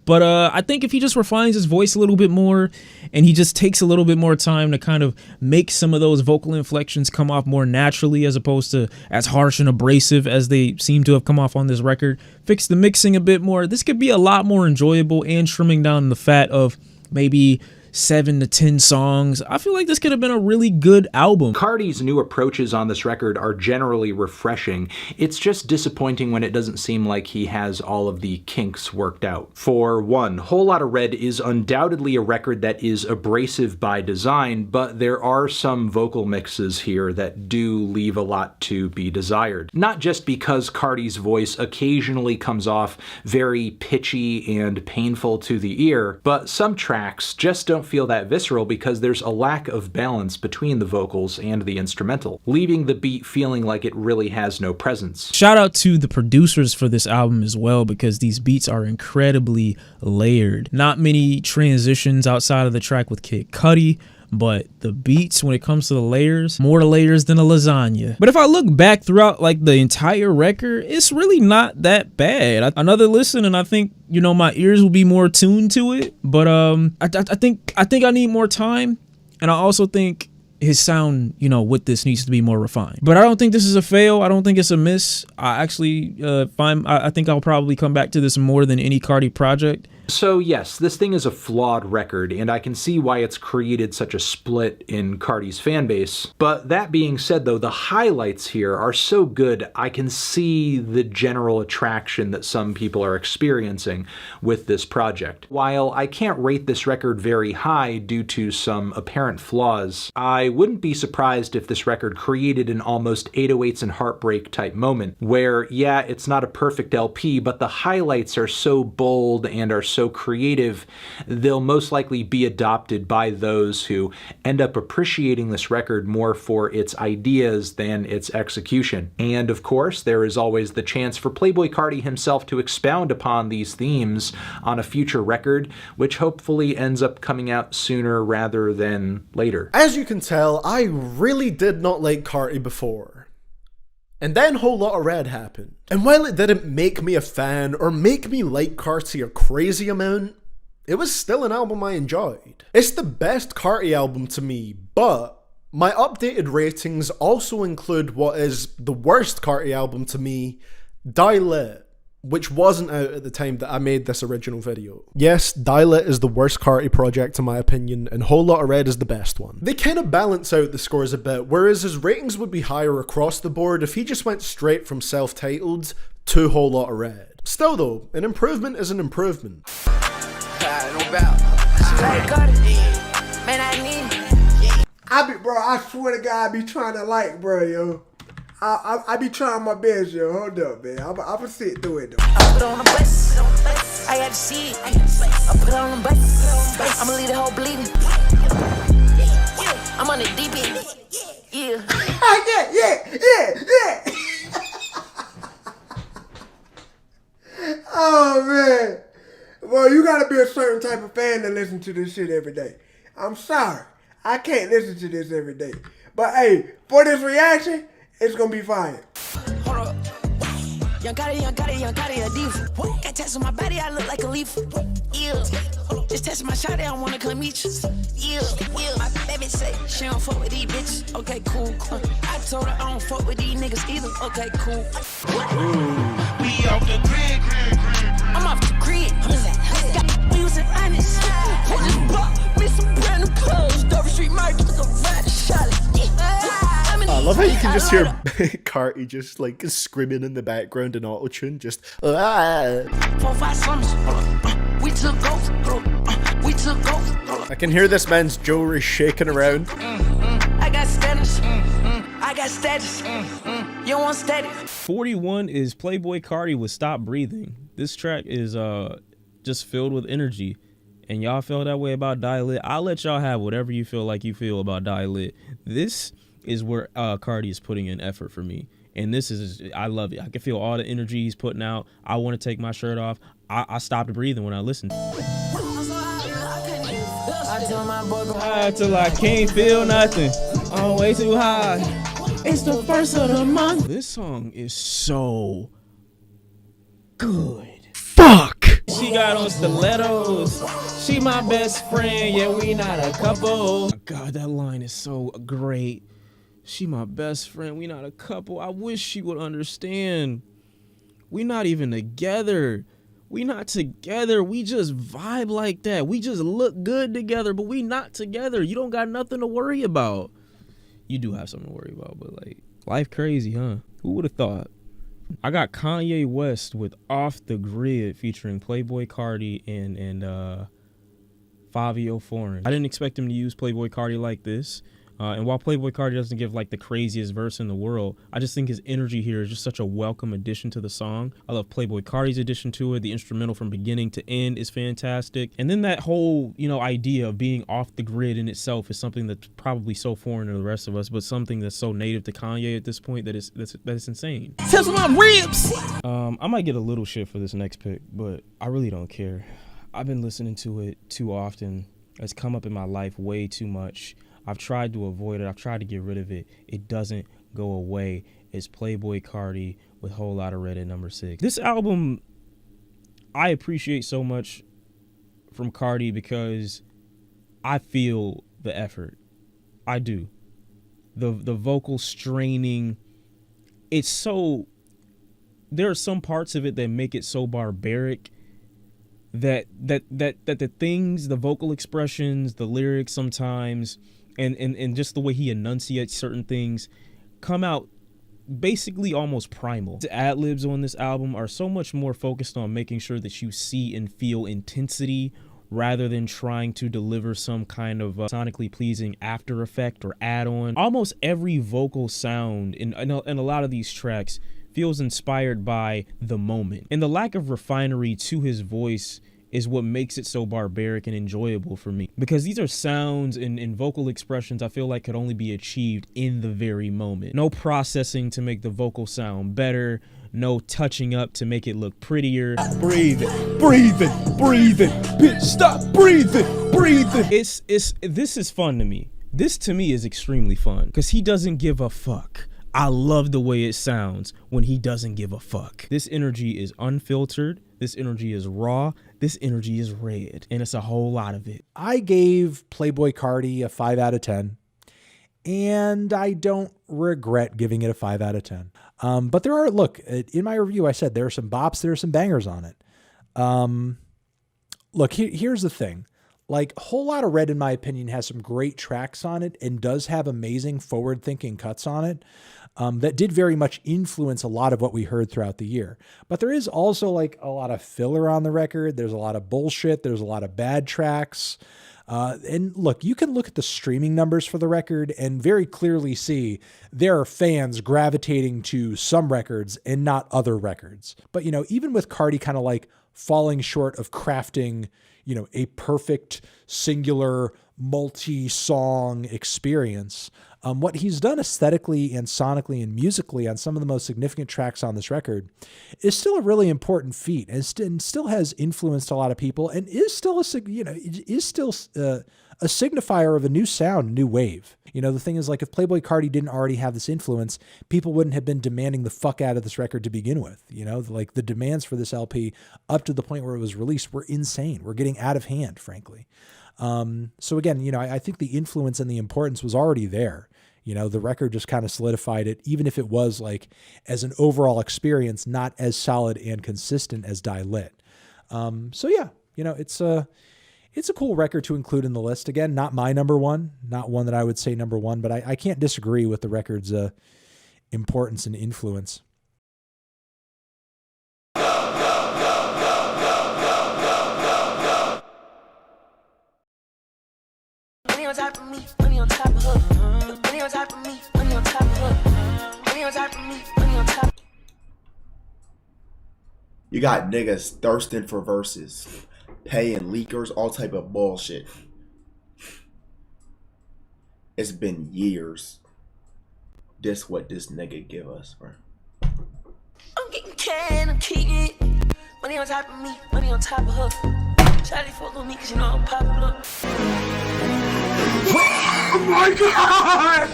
But I think if he just refines his voice a little bit more, and he just takes a little bit more time to kind of make some of those vocal inflections come off more naturally as opposed to as harsh and abrasive as they seem to have come off on this record, fix the mixing a bit more, this could be a lot more enjoyable, and trimming down the fat of maybe 7 to 10 songs. I feel like this could have been a really good album. Carti's new approaches on this record are generally refreshing. It's just disappointing when it doesn't seem like he has all of the kinks worked out. For one, Whole Lotta Red is undoubtedly a record that is abrasive by design, but there are some vocal mixes here that do leave a lot to be desired. Not just because Carti's voice occasionally comes off very pitchy and painful to the ear, but some tracks just don't feel that visceral because there's a lack of balance between the vocals and the instrumental, leaving the beat feeling like it really has no presence. Shout out to the producers for this album as well, because these beats are incredibly layered. Not many transitions outside of the track with Kid Cudi, but the beats, when it comes to the layers, more layers than a lasagna. But if I look back throughout like the entire record, it's really not that bad. Another listen and I think, you know, my ears will be more tuned to it. But I think I need more time, and I also think his sound, you know, with this needs to be more refined. But I don't think this is a fail. I don't think it's a miss. I actually I think I'll probably come back to this more than any Carti project. So yes, this thing is a flawed record, and I can see why it's created such a split in Carti's fan base. But that being said though, the highlights here are so good, I can see the general attraction that some people are experiencing with this project. While I can't rate this record very high due to some apparent flaws, I wouldn't be surprised if this record created an almost 808s and Heartbreak type moment, where yeah, it's not a perfect LP, but the highlights are so bold and are so creative, they'll most likely be adopted by those who end up appreciating this record more for its ideas than its execution. And of course, there is always the chance for Playboi Carti himself to expound upon these themes on a future record, which hopefully ends up coming out sooner rather than later. As you can tell, I really did not like Carti before. And then Whole Lotta Red happened. And while it didn't make me a fan or make me like Carti a crazy amount, it was still an album I enjoyed. It's the best Carti album to me, but my updated ratings also include what is the worst Carti album to me, Die Lit. which wasn't out at the time that I made this original video. Yes, Dial It is the worst Carti project in my opinion, and Whole Lotta Red is the best one. They kind of balance out the scores a bit, whereas his ratings would be higher across the board if he just went straight from self-titled to Whole Lotta Red. Still though, an improvement is an improvement. I swear to God, I be trying to like, bro, yo. I be trying my best, yo. Hold up, man. I'ma sit through it, though. I put on the bus. I got to see it. I put on the bus. I'ma leave the whole bleeding. I'm on the deep end. Yeah. yeah. Oh, man. Well, you gotta be a certain type of fan to listen to this shit every day. I'm sorry. I can't listen to this every day. But, hey, for this reaction, it's gonna be fire. Hold up. Young Gotti, a diva. Got tats on my body, I look like a leaf. Yeah. Just testing my shot, I don't wanna come meet you. Yeah. My baby say she don't fuck with these bitches. Okay, cool. I told her I don't fuck with these niggas either. Okay, cool. We off the grid. I'm off the grid. We was honest. Just bought me some brand new clothes. Dover Street Market, look around the shot. I love how you can just hear Carti just like screaming in the background in auto-tune, just 4, 5 summers. We took off. We took off. I can hear this man's jewelry shaking around. I got status. I got status. You want status? 41 is Playboi Carti with Stop Breathing. This track is just filled with energy. And y'all feel that way about Dial It. I'll let y'all have whatever you feel like you feel about Dial It. This is where Carti is putting in effort for me. And this is, I love it. I can feel all the energy he's putting out. I want to take my shirt off. I stopped breathing when I listened. Till I can't feel nothing. I'm way too high. It's the first of the month. This song is so good. Fuck! She got on stilettos. She my best friend. Yeah, we not a couple. Oh God, that line is so great. She my best friend. We not a couple. I wish she would understand. We not even together. We not together. We just vibe like that. We just look good together, but we not together. You don't got nothing to worry about. You do have something to worry about, but like, life crazy, huh? Who would have thought? I got Kanye West with Off the Grid featuring Playboi Carti and Fabio Foreign. I didn't expect him to use Playboi Carti like this. And while Playboi Carti doesn't give like the craziest verse in the world, I just think his energy here is just such a welcome addition to the song. I love Playboi Carti's addition to it. The instrumental from beginning to end is fantastic. And then that whole, idea of being off the grid in itself is something that's probably so foreign to the rest of us, but something that's so native to Kanye at this point that it's insane. Tell my ribs. I might get a little shit for this next pick, but I really don't care. I've been listening to it too often. It's come up in my life way too much. I've tried to avoid it. I've tried to get rid of it. It doesn't go away. It's Playboi Carti with Whole Lotta Red at number 6. This album, I appreciate so much from Carti because I feel the effort. I do. The vocal straining. It's so... There are some parts of it that make it so barbaric that the things, the vocal expressions, the lyrics sometimes... And just the way he enunciates certain things come out basically almost primal. The ad-libs on this album are so much more focused on making sure that you see and feel intensity rather than trying to deliver some kind of sonically pleasing after effect or add-on. Almost every vocal sound in a lot of these tracks feels inspired by the moment. And the lack of refinery to his voice is what makes it so barbaric and enjoyable for me. Because these are sounds and vocal expressions I feel like could only be achieved in the very moment. No processing to make the vocal sound better. No touching up to make it look prettier. Breathing. Bitch, stop breathing. This is fun to me. This to me is extremely fun because he doesn't give a fuck. I love the way it sounds when he doesn't give a fuck. This energy is unfiltered. This energy is raw. This energy is red. And it's a whole lot of it. I gave Playboi Carti a 5 out of 10. And I don't regret giving it a 5 out of 10. But there are, look, in my review, I said there are some bops, there are some bangers on it. Look, here's the thing. Like, Whole Lotta Red, in my opinion, has some great tracks on it and does have amazing forward-thinking cuts on it that did very much influence a lot of what we heard throughout the year. But there is also, like, a lot of filler on the record. There's a lot of bullshit. There's a lot of bad tracks. And look, you can look at the streaming numbers for the record and very clearly see there are fans gravitating to some records and not other records. But, you know, even with Carti kind of like falling short of crafting, you know, a perfect singular multi-song experience, what he's done aesthetically and sonically and musically on some of the most significant tracks on this record is still a really important feat and still has influenced a lot of people and is still a signifier of a new sound, new wave. You know, the thing is, like, if Playboi Carti didn't already have this influence, people wouldn't have been demanding the fuck out of this record to begin with. You know, like, the demands for this LP up to the point where it was released were insane. We're getting out of hand, frankly. So again, you know, I think the influence and the importance was already there. You know, the record just kind of solidified it, even if it was, like, as an overall experience, not as solid and consistent as Die Lit. So yeah, you know, it's a cool record to include in the list. Again, not my number one, not one that I would say number one, but I can't disagree with the record's importance and influence. Money on top of me, money on top of her. Money on top of me, money on top of her. Money on top of me, money on top. You got niggas thirsting for verses, paying leakers, all type of bullshit. It's been years. This what this nigga give us, bro. I'm getting can, I'm kicking it. Money on top of me, money on top of her. Charlie fuck with me cause you know I'm popular. Oh my god!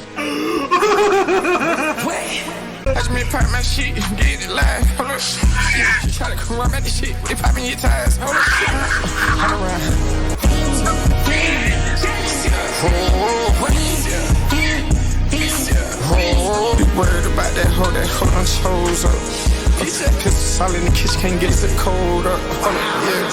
Watch me pop my shit, get it live. Hold up. You try to come around this shit, they popping your tires. Hold up. Hold around. You worried about that hoe done chose up. Pistol solid in the kitchen, can't get the cold up. Hold up, yeah.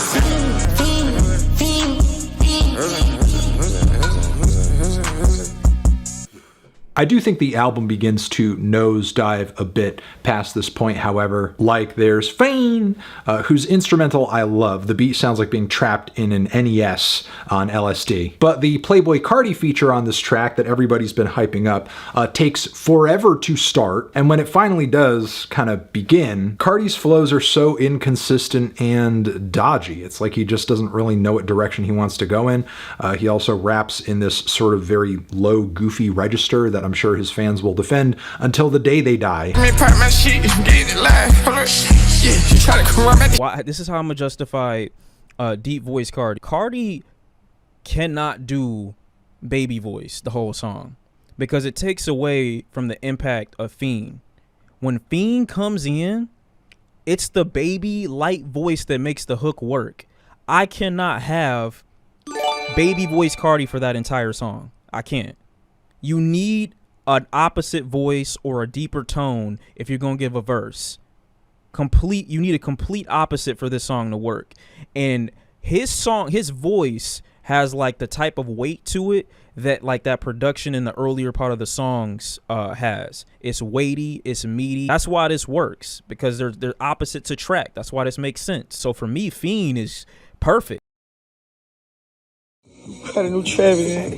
I do think the album begins to nosedive a bit past this point, however. Like, there's Fane, whose instrumental I love. The beat sounds like being trapped in an NES on LSD. But the Playboi Carti feature on this track that everybody's been hyping up takes forever to start, and when it finally does kind of begin, Carti's flows are so inconsistent and dodgy. It's like he just doesn't really know what direction he wants to go in. He also raps in this sort of very low, goofy register that I'm sure his fans will defend until the day they die. Why? This is how I'm gonna justify deep voice Carti. Carti cannot do baby voice the whole song because it takes away from the impact of Fiend. When Fiend comes in, it's the baby light voice that makes the hook work. I cannot have baby voice Carti for that entire song. I can't. You need an opposite voice or a deeper tone if you're gonna give a verse. You need a complete opposite for this song to work. And his voice has like the type of weight to it that like that production in the earlier part of the songs has. It's weighty, it's meaty. That's why this works, because they're opposite to track. That's why this makes sense. So for me, Fiend is perfect. Got a new Travis, man.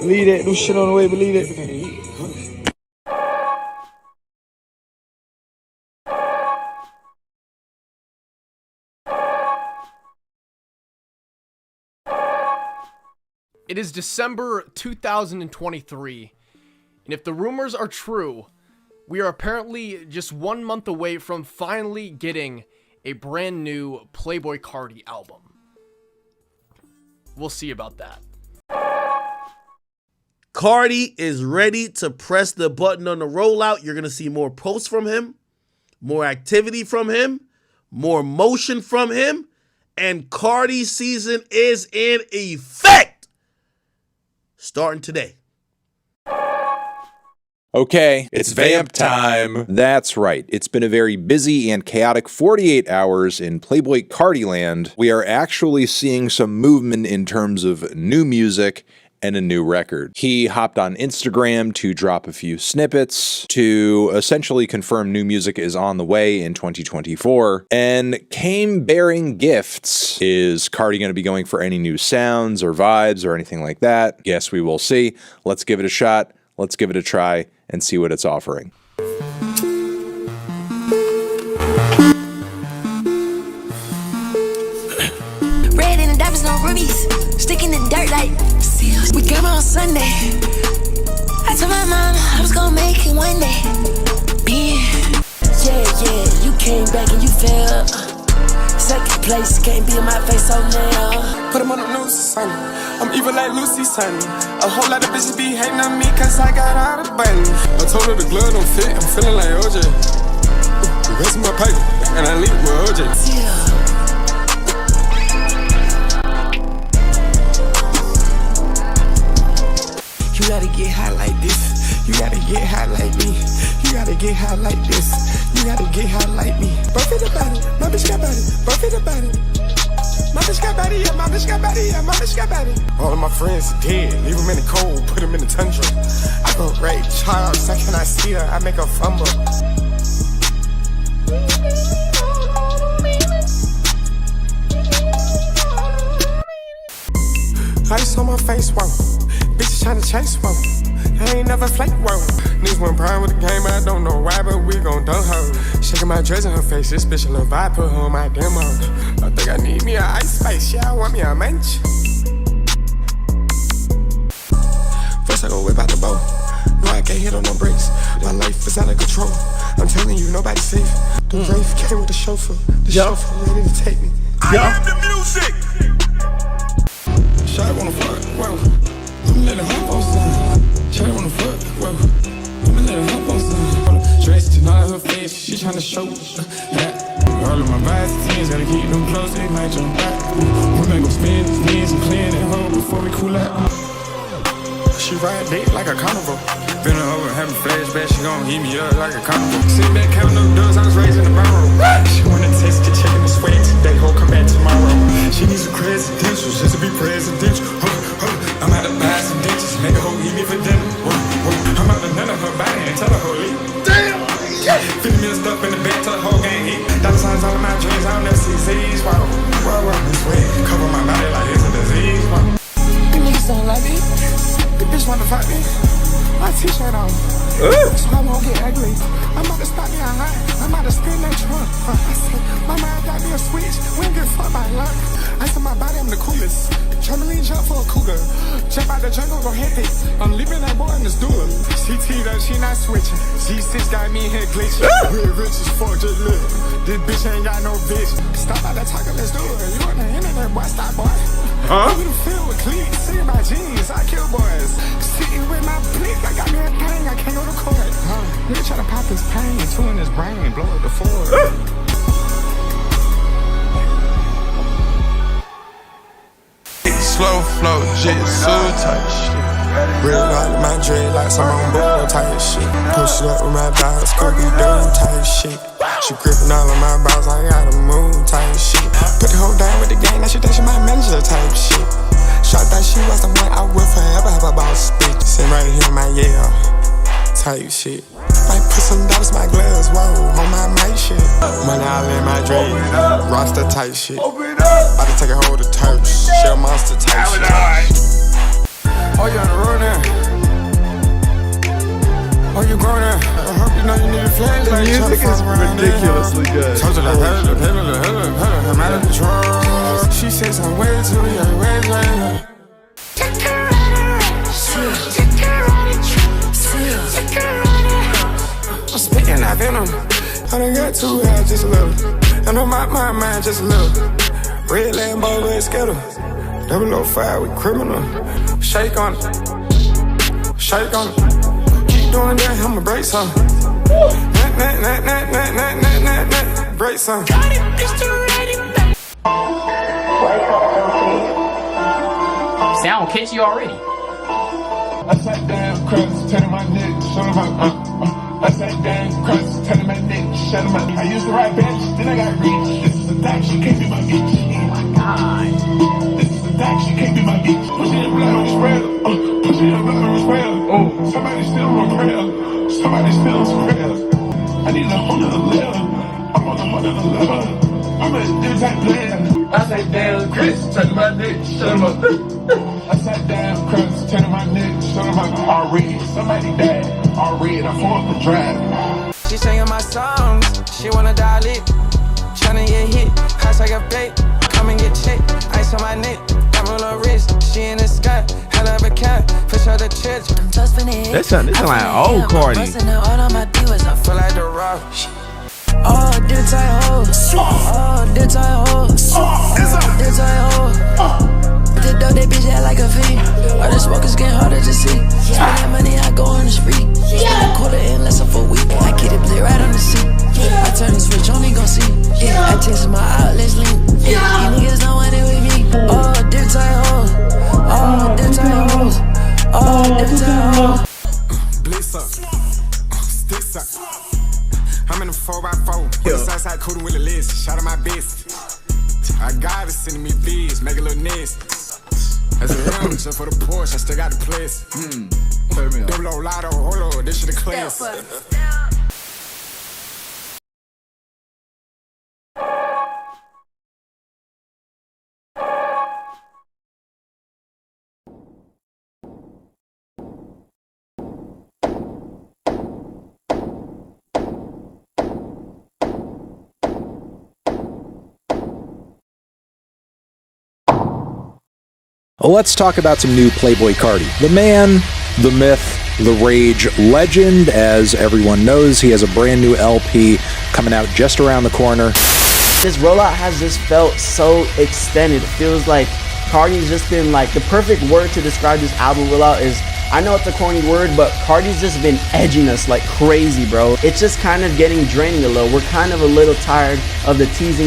Believe that. New shit on the way, believe it. It is December 2023, and if the rumors are true, we are apparently just 1 month away from finally getting a brand new Playboi Carti album. We'll see about that. Carti is ready to press the button on the rollout. You're going to see more posts from him, more activity from him, more motion from him, and Carti season is in effect. Starting today. Okay, it's vamp time. That's right. It's been a very busy and chaotic 48 hours in Playboi Carti land. We are actually seeing some movement in terms of new music and a new record. He hopped on Instagram to drop a few snippets to essentially confirm new music is on the way in 2024 and came bearing gifts. Is Carti going to be going for any new sounds or vibes or anything like that? Yes, we will see. Let's give it a shot. Let's give it a try and see what it's offering. Red in the diamonds, no rubies. Sticking in the dirt like seals. We came on Sunday. I told my mom I was gonna make it one day. Yeah, you came back and you fell. Second place, can't be in my face, so now. Put him on the news, son. I'm evil like Lucy, son. A whole lot of bitches be hating on me cause I got all the buttons. I told her the glove don't fit, I'm feeling like OJ. The rest of my paper, and I leave it with OJ. You gotta get high like this. You gotta get high like me. You gotta get high like this. You gotta get high like me. Buffet the body, my bitch got body. Buffet the body. My bitch got body, yeah, my bitch got body, yeah, my bitch got body. All of my friends are dead, leave them in the cold, put them in the tundra. I go Ray Charles, I cannot see her, I make her fumble. Ice on my face, whoa. Bitches tryna chase, whoa. I ain't never flake, whoa. Niggas went prime with the game, I don't know why, but we gon' dunk her. Shaking my dress in her face, this bitch a little vibe, put her on my demo. I think I need me a ice spice, yeah, I want me a mensch. First I go whip out the bow. No, I can't hit on no brakes. My life is out of control. I'm telling you, nobody's safe. The Wraith came with the chauffeur. The chauffeur ready to take me. I am the music! Shot wanna fuck, whoa. I'ma let her hop on some. Shot wanna fuck, whoa. I'ma let her hop on some. Dressed in all of her face, she tryna show that. All of my vice teams gotta keep them close, they might jump back. Women gon' spin his knees and clean that hole before we cool out. She ride dick like a carnival. Been over having flashbacks, she gon' heat me up like a carnival. Sit back counting up doors, I was raised in the barrel. She wanna test the chicken and sweat today, ho, come back tomorrow. She needs some credentials just to be presidential. I'm out to buy some ditches, make a hoe eat me for dinner. I'm out to none of her body and tell her hoe leave. Damn! 50 million stuff in the bed, tell the whole gang eat. Dollar signs all in my dreams, I don't never see Z's. Wow, this way, cover my body like it's a disease. You niggas don't like me. The bitch wanna fight me. My t-shirt on. So I won't get ugly. I'm about to stop me a high. I'm about to spin that trunk. I said, my mind got me a switch. We don't get fucked by luck. I said my body, I'm the coolest. Trampoline jump for a cougar. Jump out the jungle, go hit it. I'm leaving that boy in the stool. CT though, she not switching. G6 got me in here glitching. Real rich as fuck, just look. This bitch ain't got no vision. Stop out that talking, let's do it. You on the internet, boy, stop, boy. I'm in the field with cleats, singing my jeans, I kill boys. Sitting with my blick, I got me a thing, I can't go to court. Nigga try to pop his pain, two in his brain, blow up the floor. Slow flow, jitsu type shit. Real out of my dread like some on board type shit. Push it up with my dogs, Scooby-Doo type shit. She gripping all of my balls, I gotta move type shit. Put the hoe down with the gang, now she think she my manager type shit. Shot that she was the one I will forever have a boss bitch. Sitting right here in my type shit. Might put some dollars in my glass, whoa, on my mic shit. Money all in my dread, roster type shit. About to take a hold of turfs, shell monster type shit. Oh, you on the road now? Oh, you grown now? I hope you know you need a flashlight. The music is ridiculously good. Told you like, I'm out of control. She says I'm way too young, way too young. I'm spitting that venom. I done got too high just a little. I know my mind just a little. Red Lambo, red Skittle. 005 with criminal. Shake on it. Shake on it. Keep doing that, I'ma break some. Break some. See, I don't catch you already. I sat down, crust, turning my neck, shut my I sat down, crust, turning my neck, shut my I used to ride bench, then I got rich. This is a fact, she can't be my bitch. Oh my god. This is a fact, she can't be my bitch. Push it blood on the spreader. Push it blood on the spreader. Oh, somebody still on prayer. Somebody still on prayer. I need a whole nother level. I'm on a whole nother level. I'm a different type player. I sat down, Chris, turning my neck, shut him up. I sat down, Chris, turning my neck, shut him up. Already, somebody died. Already, I'm for the drive. She singing my songs, she wanna dial it. Tryna get hit, hot like a bait. Come and get checked, ice on my neck. I'm on her wrist, she in the sky. Hell of a cat, fish out the church. That sound like old Carti. I feel like the rock. Oh, this tight hoes. Oh, this tight hoes. Oh, this tight hoes. The dope, they bitch act like a fiend. All the smoke is getting harder to see. Spending money, I go on the spree. Spend a quarter in less than for a week. I get it lit right on the seat. I turn this switch, only gon' see. I taste my outlets lean. You niggas don't want it with me. Oh, this tight hoes. Oh, this tight hoes. Oh, this tight hoes. Blitz up. Sticks up. I'm in a 4x4. West side cool with a list. Shout out my best. I got it, sending me bees, make a little nest. As a round, just for the Porsche, I still got the place. Double O Lotto, hold on, this shit a class. Well, let's talk about some new Playboi Carti. The man, the myth, the rage legend. As everyone knows, he has a brand new LP coming out just around the corner. This rollout has just felt so extended. It feels like Carti's just been like, the perfect word to describe this album rollout is, I know it's a corny word, but Carti's just been edging us like crazy, bro. It's just kind of getting draining a little. We're kind of a little tired of the teasing.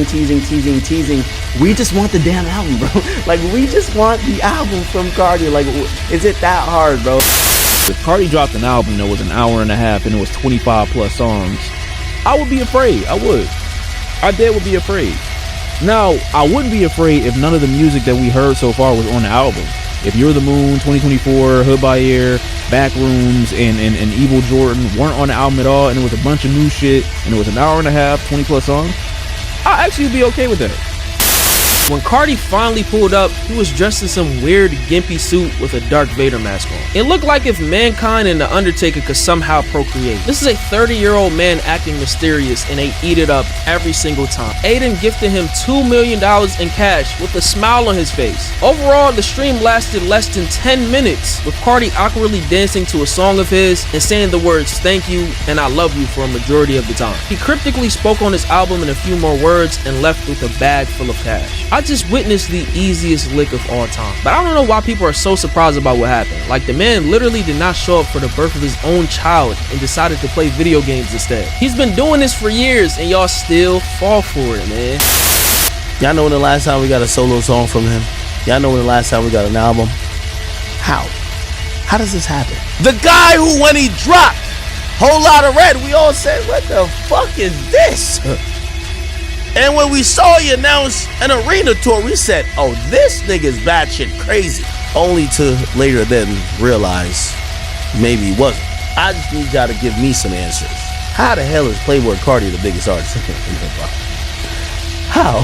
We just want the damn album, bro. Like, we just want the album from Carti. Like, is it that hard, bro? If Carti dropped an album that was an hour and a half and it was 25 plus songs, I would be afraid. I would. I dead would be afraid. Now, I wouldn't be afraid if none of the music that we heard so far was on the album. If You're the Moon, 2024, Hood by Air, Backrooms, and Evil Jordan weren't on the album at all, and it was a bunch of new shit, and it was an hour and a half, 20 plus songs, I'd actually be okay with that. When Carti finally pulled up, he was dressed in some weird gimpy suit with a Darth Vader mask on. It looked like if Mankind and The Undertaker could somehow procreate. This is a 30-year-old man acting mysterious, and they eat it up every single time. Aiden gifted him $2 million in cash with a smile on his face. Overall, the stream lasted less than 10 minutes, with Carti awkwardly dancing to a song of his and saying the words "thank you" and "I love you" for a majority of the time. He cryptically spoke on his album in a few more words and left with a bag full of cash. I just witnessed the easiest lick of all time. But I don't know why people are so surprised about what happened. Like, the man literally did not show up for the birth of his own child and decided to play video games instead. He's been doing this for years and y'all still fall for it, man. Y'all know when the last time we got a solo song from him? Y'all know when the last time we got an album? How? How does this happen? The guy who, when he dropped Whole Lotta Red, we all said, what the fuck is this? And when we saw you announce an arena tour, we said, oh, this nigga's batshit crazy. Only to later then realize maybe he wasn't. I just need y'all to give me some answers. How the hell is Playboi Carti the biggest artist in hip hop? How?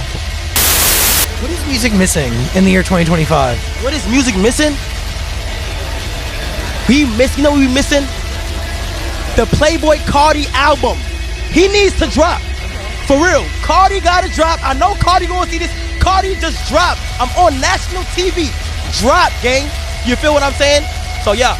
What is music missing in the year 2025? What is music missing? You know what we missing? The Playboi Carti album. He needs to drop. For real, Carti gotta drop. I know Carti gonna see this. Carti just dropped. I'm on national TV. Drop, gang. You feel what I'm saying? So yeah,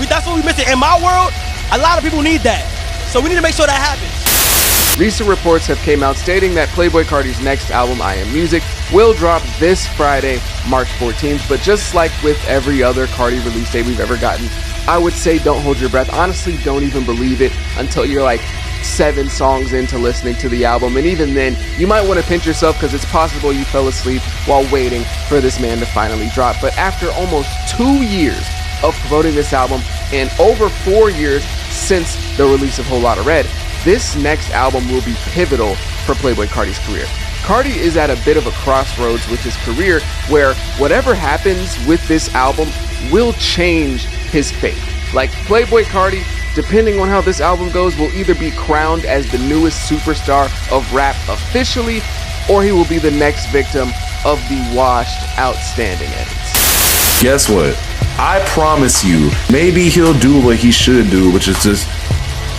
that's what we missing. In my world, a lot of people need that. So we need to make sure that happens. Recent reports have came out stating that Playboi Carti's next album, I Am Music, will drop this Friday, March 14th. But just like with every other Carti release date we've ever gotten, I would say don't hold your breath. Honestly, don't even believe it until you're like 7 songs into listening to the album, and even then you might want to pinch yourself because it's possible you fell asleep while waiting for this man to finally drop. But after almost 2 years of promoting this album and over 4 years since the release of Whole Lotta Red, this next album will be pivotal for Playboi Carti's career. Carti is at a bit of a crossroads with his career where whatever happens with this album will change his fate. Like Playboi Carti, depending on how this album goes, will either be crowned as the newest superstar of rap officially, or he will be the next victim of the washed, outstanding edits. Guess what? I promise you, maybe he'll do what he should do, which is just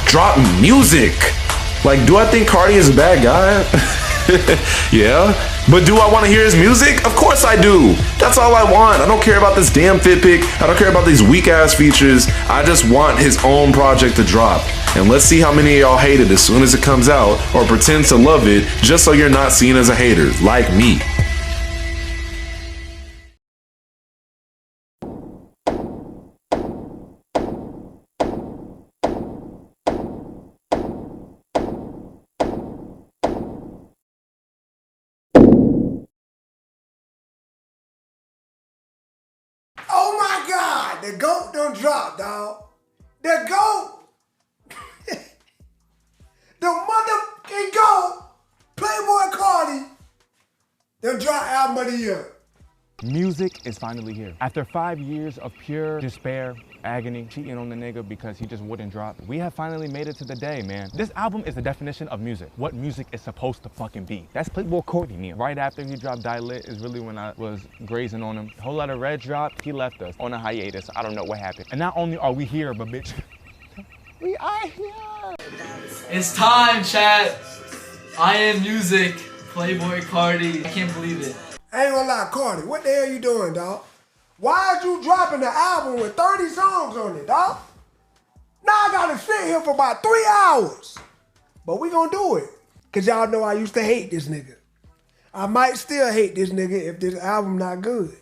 drop music. Like, do I think Carti is a bad guy? Yeah, but do I want to hear his music? Of course I do. That's all I want. I don't care about this damn fit pick. I don't care about these weak ass features. I just want his own project to drop. And let's see how many of y'all hate it as soon as it comes out or pretends to love it just so you're not seen as a hater, like me. Oh my God, the GOAT done dropped, dog. The GOAT. The motherfucking GOAT, Playboi Carti, done dropped album of the year. Music is finally here. After 5 years of pure despair, agony, cheating on the nigga because he just wouldn't drop, we have finally made it to the day, man. This album is the definition of music. What music is supposed to fucking be. That's Playboi Carti, man. Right after he dropped Die Lit is really when I was grazing on him. Whole Lotta Red dropped, he left us on a hiatus. I don't know what happened. And not only are we here, but bitch, we are here. It's time, chat. iammusic, Playboi Carti. I can't believe it. I ain't gonna lie, Carti, what the hell you doing, dog? Why is you dropping an album with 30 songs on it, dog? Now I gotta sit here for about 3 hours. But we gonna do it. Cause y'all know I used to hate this nigga. I might still hate this nigga if this album not good.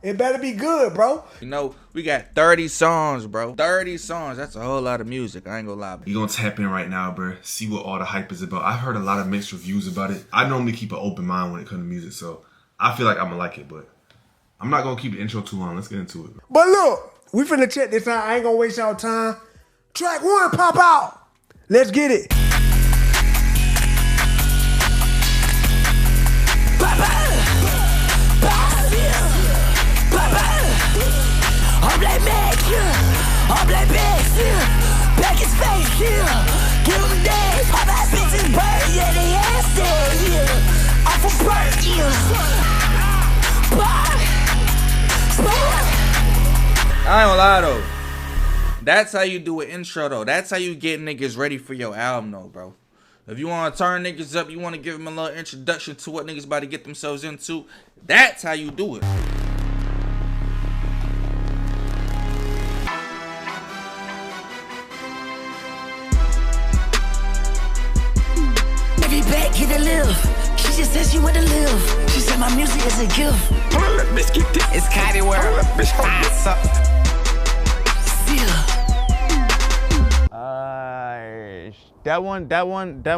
It better be good, bro. You know, we got 30 songs, bro. 30 songs. That's a whole lot of music. I ain't gonna lie. You gonna tap in right now, bro. See what all the hype is about. I've heard a lot of mixed reviews about it. I normally keep an open mind when it comes to music, so I feel like I'm gonna like it, but I'm not gonna keep the intro too long. Let's get into it. But look, we finna check this out. I ain't gonna waste y'all time. Track 1, pop out. Let's get it. Back his face here. Give him days. Pop that bitches bird. Yeah, they ass dead here. I'm from bird here. I ain't gonna lie though. That's how you do an intro though. That's how you get niggas ready for your album though, bro. If you want to turn niggas up, you want to give them a little introduction to what niggas about to get themselves into. That's how you do it. Every back get a live. She just said she want to live. She said my music is a gift. It's Carti world. That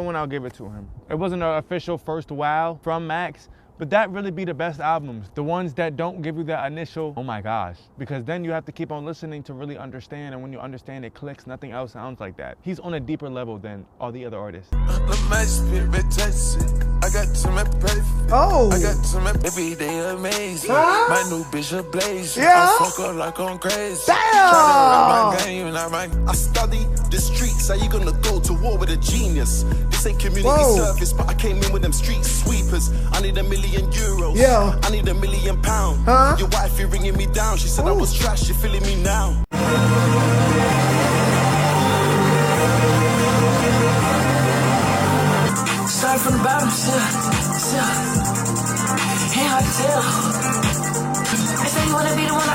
one I'll give it to him. It wasn't an official first wow from Max, but that really be the best albums. The ones that don't give you that initial, oh my gosh, because then you have to keep on listening to really understand, and when you understand it clicks, nothing else sounds like that. He's on a deeper level than all the other artists. Oh. I got some every day amazing. Huh? My new bitch a blaze. Yeah. I fuck her like I'm crazy. Damn. I study the streets. How you gonna go to war with a genius? This ain't community service, but I came in with them street sweepers. I need €1 million. Yeah. I need £1 million. Huh? Your wife, you ringing me down. She said I was trash. You feeling me now? Start from the bottom, ain't hard to tell. They say you wanna be the one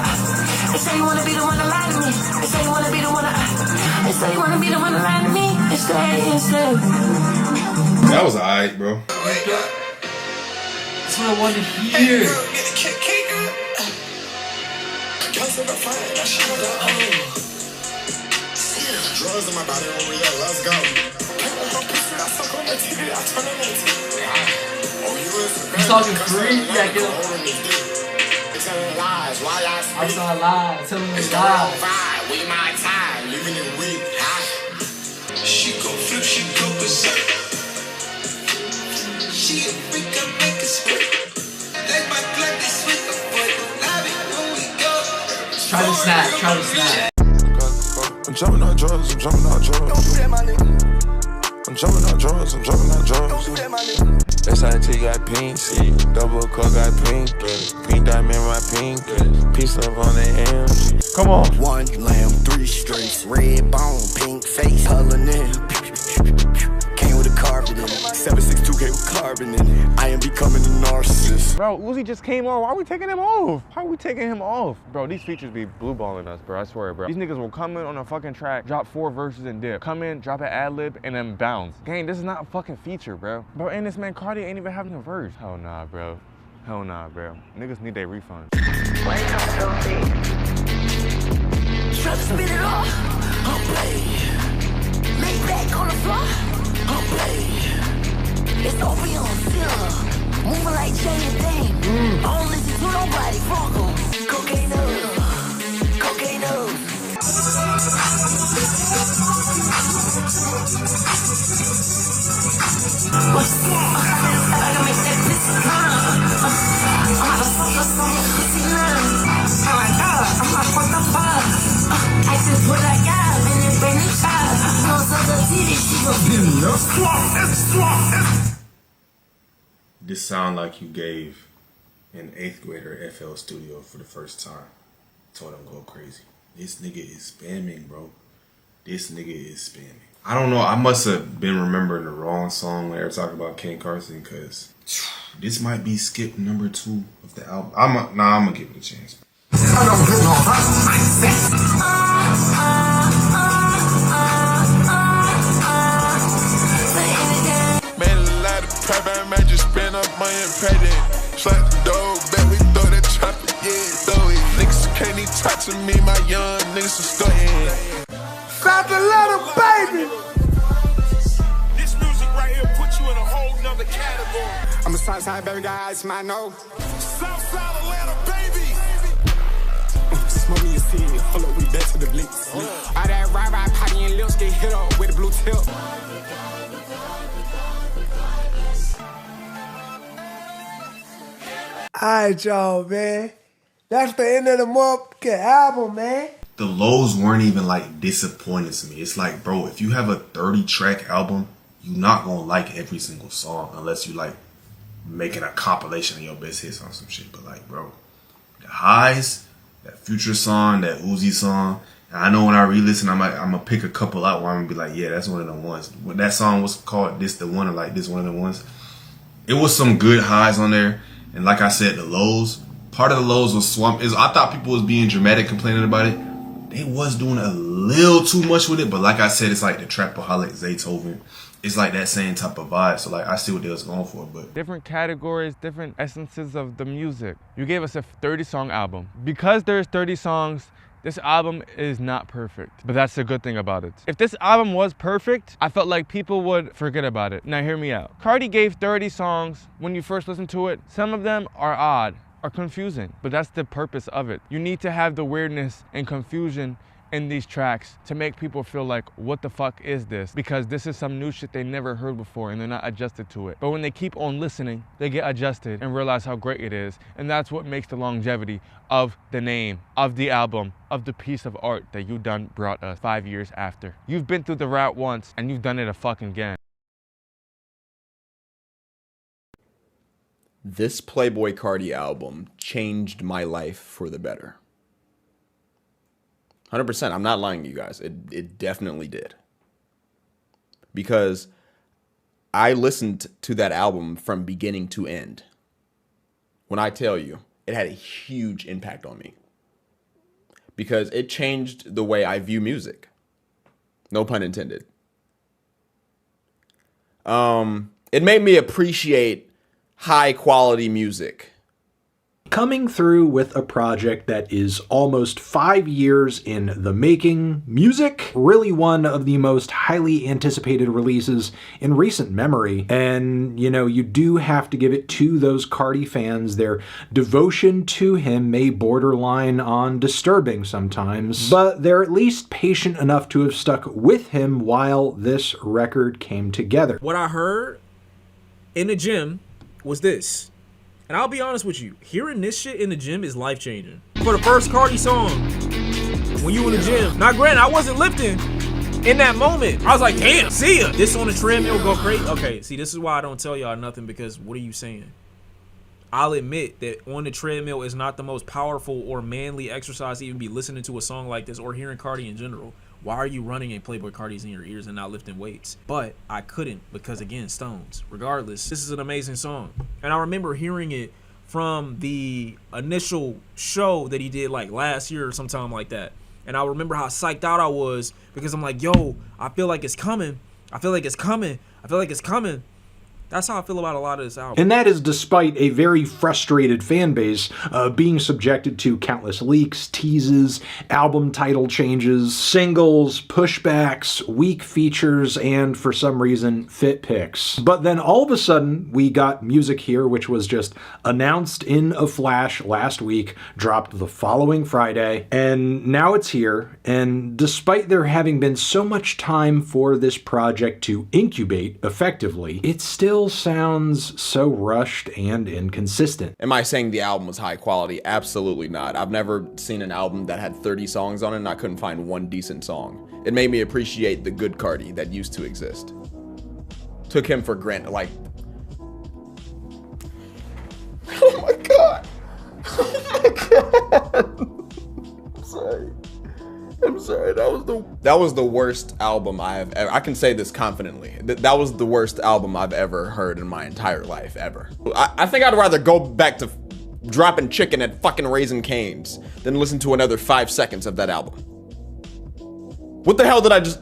they say you wanna be the one to lie to me. They say you wanna be the one they say you wanna be the one to lie to me. Instead. That was alright, bro. That's what I want to hear. Drugs in my body on real, let's go. You talking free? Yeah, get him. telling lies while I speak. I'm telling lies, telling lies. Vibe, we my time, living it weak. She go flip, she go berserk. She a freak, I make a split. Let my blood be sweet, but love it when we go. Try to snap, try to snap. I'm jumping on drugs, I'm jumping on drugs. Don't do that, my nigga. I'm jumping on drugs, I'm jumping on drugs. Don't do that, my nigga. SIT got pink, double cup got pink, pink diamond my pink, piece up on the hand. Come on. One lamb, 3 streets, red bone, pink face, pulling in. Came with a carbon in it, 762 came with carbon in it. I am becoming a narcissist. Bro, Uzi just came on. Why are we taking him off? How are we taking him off? Bro, these features be blue balling us, bro. I swear, bro. These niggas will come in on a fucking track, drop 4 verses and dip. Come in, drop an ad lib, and then bounce. Gang, this is not a fucking feature, bro. Bro, and this man Carti ain't even having a verse. Hell nah, bro. Hell nah, bro. Niggas need their refunds. Wake up, filthy. Try to spin it off. I'm playing. Lay back on the floor. I'm playing. It's open on silver. Moving like Jay and Dane. I don't listen to nobody. Fuck 'em. Cocaine up. Cocaine up. What's that? I can make that pussy come. I'm about to fuck us on this pussy line. Oh my god, I'm about to fuck the fuck. I just what I got, and it been a child. No, so the TV, she gon' be This sound like you gave an 8th grader FL Studio for the first time. Told him go crazy. This nigga is spamming, bro. This nigga is spamming. I don't know. I must have been remembering the wrong song when they were talking about Ken Carson, because this might be skip number 2 of the album. I'm gonna give it a chance. Man, a lot of private man just spend up money and pay that. Slap the door, bet we throw that chopper, yeah, throw it. Niggas can't even talk to me, my young niggas are studying. Slap the letter, baby. This music right here puts you in a whole nother category. I'm a Southside baby guy, it's my no. Southside Atlanta, baby. Smoke me a seed, hold up, we back to the blitz. All that ride, potty and lips get hit up with a blue tip. Alright, y'all, man. That's the end of the motherfucking album, man. The lows weren't even like disappointing to me. It's like, bro, if you have a 30-track album, you're not gonna like every single song unless you like making a compilation of your best hits on some shit. But like, bro, the highs, that Future song, that Uzi song, and I know when I re-listen, I'm gonna pick a couple out where I'm gonna be like, yeah, that's one of the ones. When that song was called This the One, or like this one of the ones, it was some good highs on there. And like I said, the lows, part of the lows was swamp. I thought people was being dramatic complaining about it. They was doing a little too much with it, but like I said, it's like the Trapaholic Zaytoven. It's like that same type of vibe. So like I see what they was going for, but Different categories, different essences of the music. You gave us a 30-song album. Because there's 30 songs, this album is not perfect, but that's the good thing about it. If this album was perfect, I felt like people would forget about it. Now hear me out. Carti gave 30 songs. When you first listen to it, some of them are odd, are confusing, but that's the purpose of it. You need to have the weirdness and confusion in these tracks to make people feel like, what the fuck is this? Because this is some new shit they never heard before and they're not adjusted to it. But when they keep on listening, they get adjusted and realize how great it is. And that's what makes the longevity of the name, of the album, of the piece of art that you done brought us 5 years after. You've been through the route once and you've done it a fucking again. This Playboi Carti album changed my life for the better. 100%. I'm not lying to you guys. It definitely did. Because I listened to that album from beginning to end. When I tell you, it had a huge impact on me. Because it changed the way I view music. No pun intended. It made me appreciate high quality music Coming through with a project that is almost 5 years in the making, Music, really one of the most highly anticipated releases in recent memory. And, you know, you do have to give it to those Carti fans. Their devotion to him may borderline on disturbing sometimes, but they're at least patient enough to have stuck with him while this record came together. What I heard in the gym was this. And I'll be honest with you, hearing this shit in the gym is life-changing. For the first Carti song, when you in the gym. Now, granted, I wasn't lifting in that moment. I was like, damn, see ya. This on the treadmill go crazy. Okay, see, this is why I don't tell y'all nothing, because what are you saying? I'll admit that on the treadmill is not the most powerful or manly exercise to even be listening to a song like this or hearing Carti in general. Why are you running a Playboi Carti's in your ears and not lifting weights? But I couldn't because, again, stones. Regardless, this is an amazing song. And I remember hearing it from the initial show that he did like last year or sometime like that. And I remember how psyched out I was because I'm like, yo, I feel like it's coming. I feel like it's coming. I feel like it's coming. That's how I feel about a lot of this album. And that is despite a very frustrated fan base being subjected to countless leaks, teases, album title changes, singles, pushbacks, weak features, and for some reason, fit pics. But then all of a sudden, we got Music here, which was just announced in a flash last week, dropped the following Friday, and now it's here. And despite there having been so much time for this project to incubate effectively, it's still sounds so rushed and inconsistent. Am I saying the album was high quality? Absolutely not. I've never seen an album that had 30 songs on it and I couldn't find one decent song. It made me appreciate the good Carti that used to exist. Took him for granted, like... Oh my god! Oh my god! I'm sorry. I'm sorry, that was the worst album I have ever, I can say this confidently, that was the worst album I've ever heard in my entire life, ever. I think I'd rather go back to dropping chicken at fucking Raising Cane's than listen to another 5 seconds of that album. What the hell did I just...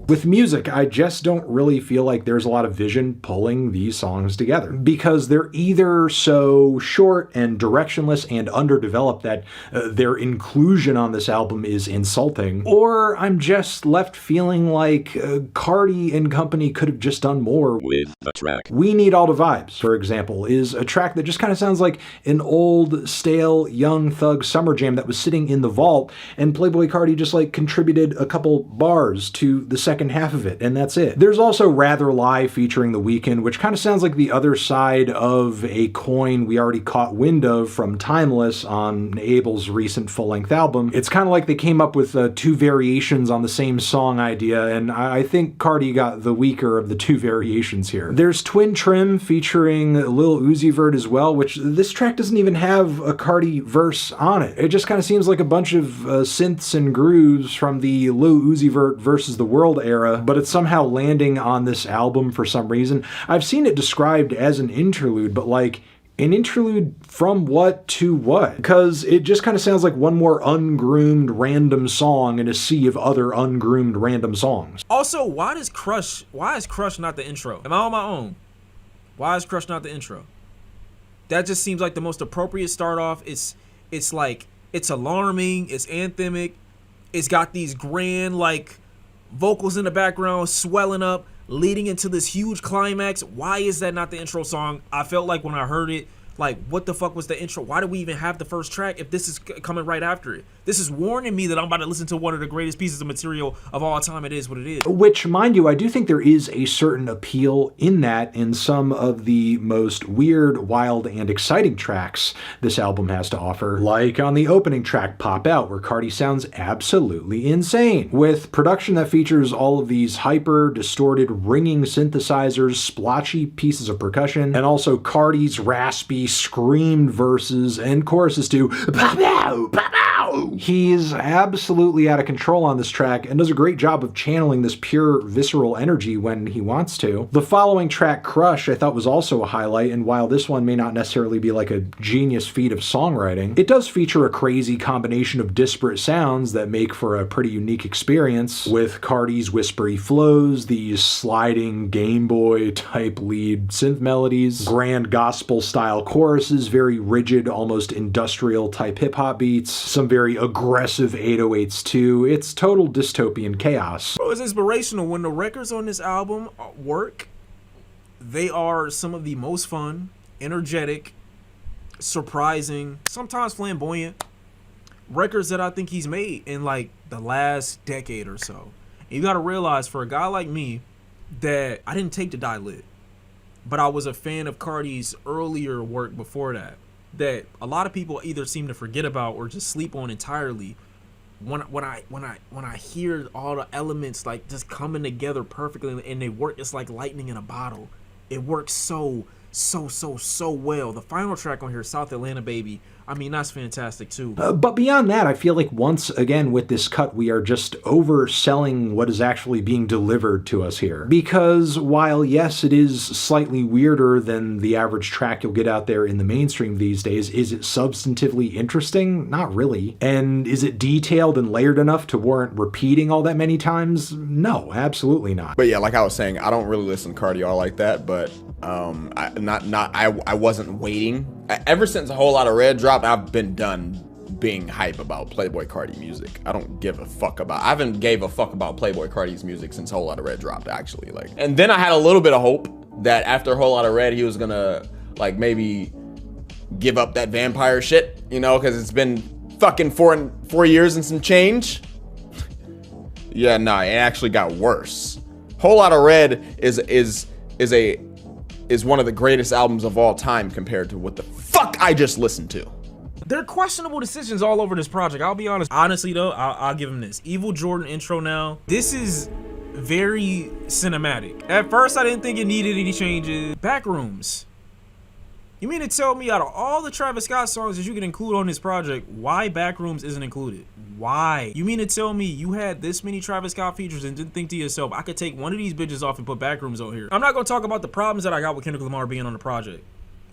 With Music, I just don't really feel like there's a lot of vision pulling these songs together, because they're either so short and directionless and underdeveloped that their inclusion on this album is insulting, or I'm just left feeling like Carti and company could have just done more with the track. We Need All the Vibes, for example, is a track that just kind of sounds like an old, stale, Young Thug summer jam that was sitting in the vault, and Playboi Carti just like contributed a couple bars to the second half of it, and that's it. There's also Rather Lie featuring The Weeknd, which kind of sounds like the other side of a coin we already caught wind of from Timeless on Abel's recent full-length album. It's kind of like they came up with two variations on the same song idea, and I think Carti got the weaker of the two variations here. There's Twin Trim featuring Lil Uzi Vert as well, which this track doesn't even have a Carti verse on it. It just kind of seems like a bunch of synths and grooves from the Lil Uzi Vert versus the World era, but it's somehow landing on this album for some reason. I've seen it described as an interlude, but like, an interlude from what to what? Because it just kind of sounds like one more ungroomed random song in a sea of other ungroomed random songs. Also, why is Crush not the intro? Am I on my own? Why is Crush not the intro? That just seems like the most appropriate start off. It's like, it's alarming, it's anthemic, it's got these grand like vocals in the background swelling up, leading into this huge climax. Why is that not the intro song? I felt like when I heard it, like, what the fuck was the intro? Why do we even have the first track if this is coming right after it? This is warning me that I'm about to listen to one of the greatest pieces of material of all time. It is what it is. Which, mind you, I do think there is a certain appeal in that in some of the most weird, wild, and exciting tracks this album has to offer. Like on the opening track, Pop Out, where Carti sounds absolutely insane, with production that features all of these hyper, distorted, ringing synthesizers, splotchy pieces of percussion, and also Carti's raspy, screamed verses and choruses to Pop Out, Pop Out. He's absolutely out of control on this track and does a great job of channeling this pure visceral energy when he wants to. The following track, Crush, I thought was also a highlight, and while this one may not necessarily be like a genius feat of songwriting, it does feature a crazy combination of disparate sounds that make for a pretty unique experience, with Carti's whispery flows, these sliding Game Boy type lead synth melodies, grand gospel style choruses, very rigid, almost industrial type hip-hop beats, some very aggressive 808s too. It's total dystopian chaos. Bro, it's inspirational. When the records on this album work, they are some of the most fun, energetic, surprising, sometimes flamboyant records that I think he's made in like the last decade or so. And you gotta realize, for a guy like me, that I didn't take to Die Lit, but I was a fan of Carti's earlier work before that a lot of people either seem to forget about or just sleep on entirely. When I hear all the elements like just coming together perfectly and they work, it's like lightning in a bottle. It works so well. The final track on here, South Atlanta Baby, I mean, that's fantastic too. But beyond that, I feel like once again with this cut, we are just overselling what is actually being delivered to us here. Because while yes, it is slightly weirder than the average track you'll get out there in the mainstream these days, is it substantively interesting? Not really. And is it detailed and layered enough to warrant repeating all that many times? No, absolutely not. But yeah, like I was saying, I don't really listen to Carti all like that, but I wasn't waiting. Ever since A Whole Lotta Red dropped, I've been done being hype about Playboi Carti music. I don't give a fuck about. I haven't gave a fuck about Playboi Carti's music since A Whole Lotta Red dropped, actually. Like, and then I had a little bit of hope that after A Whole Lotta Red, he was gonna like maybe give up that vampire shit, you know, because it's been fucking 4 years and some change. Yeah, nah, it actually got worse. Whole Lotta Red is one of the greatest albums of all time compared to what the fuck I just listened to. There are questionable decisions all over this project, I'll be honest. Honestly though, I'll give him this. Evil Jordan intro now. This is very cinematic. At first I didn't think it needed any changes. Backrooms. You mean to tell me out of all the Travis Scott songs that you can include on this project, why Backrooms isn't included? Why? You mean to tell me you had this many Travis Scott features and didn't think to yourself, I could take one of these bitches off and put Backrooms on here? I'm not gonna talk about the problems that I got with Kendrick Lamar being on the project.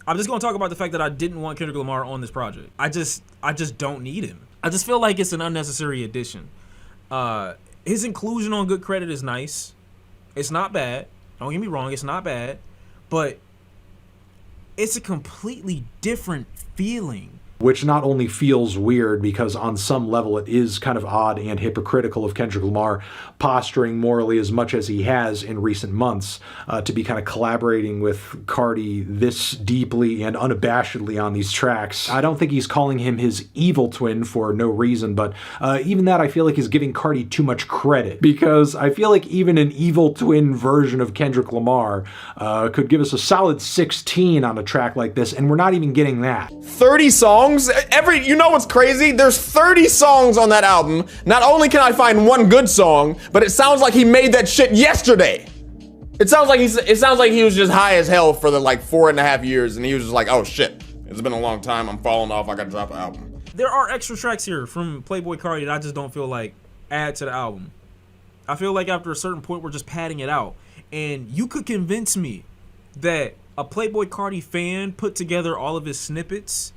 I'm just gonna talk about the fact that I didn't want Kendrick Lamar on this project. I just don't need him. I just feel like it's an unnecessary addition. His inclusion on Good Credit is nice. It's not bad. Don't get me wrong, it's not bad. But it's a completely different feeling. Which not only feels weird because on some level it is kind of odd and hypocritical of Kendrick Lamar posturing morally as much as he has in recent months to be kind of collaborating with Carti this deeply and unabashedly on these tracks. I don't think he's calling him his evil twin for no reason, but even that I feel like is giving Carti too much credit, because I feel like even an evil twin version of Kendrick Lamar could give us a solid 16 on a track like this, and we're not even getting that. 30 songs? You know what's crazy? There's 30 songs on that album. Not only can I find one good song, but it sounds like he made that shit yesterday. It sounds like he was just high as hell for the like 4.5 years, and he was just like, oh shit, it's been a long time, I'm falling off, I gotta drop an album. There are extra tracks here from Playboi Carti that I just don't feel like add to the album. I feel like after a certain point we're just padding it out. And you could convince me that a Playboi Carti fan put together all of his snippets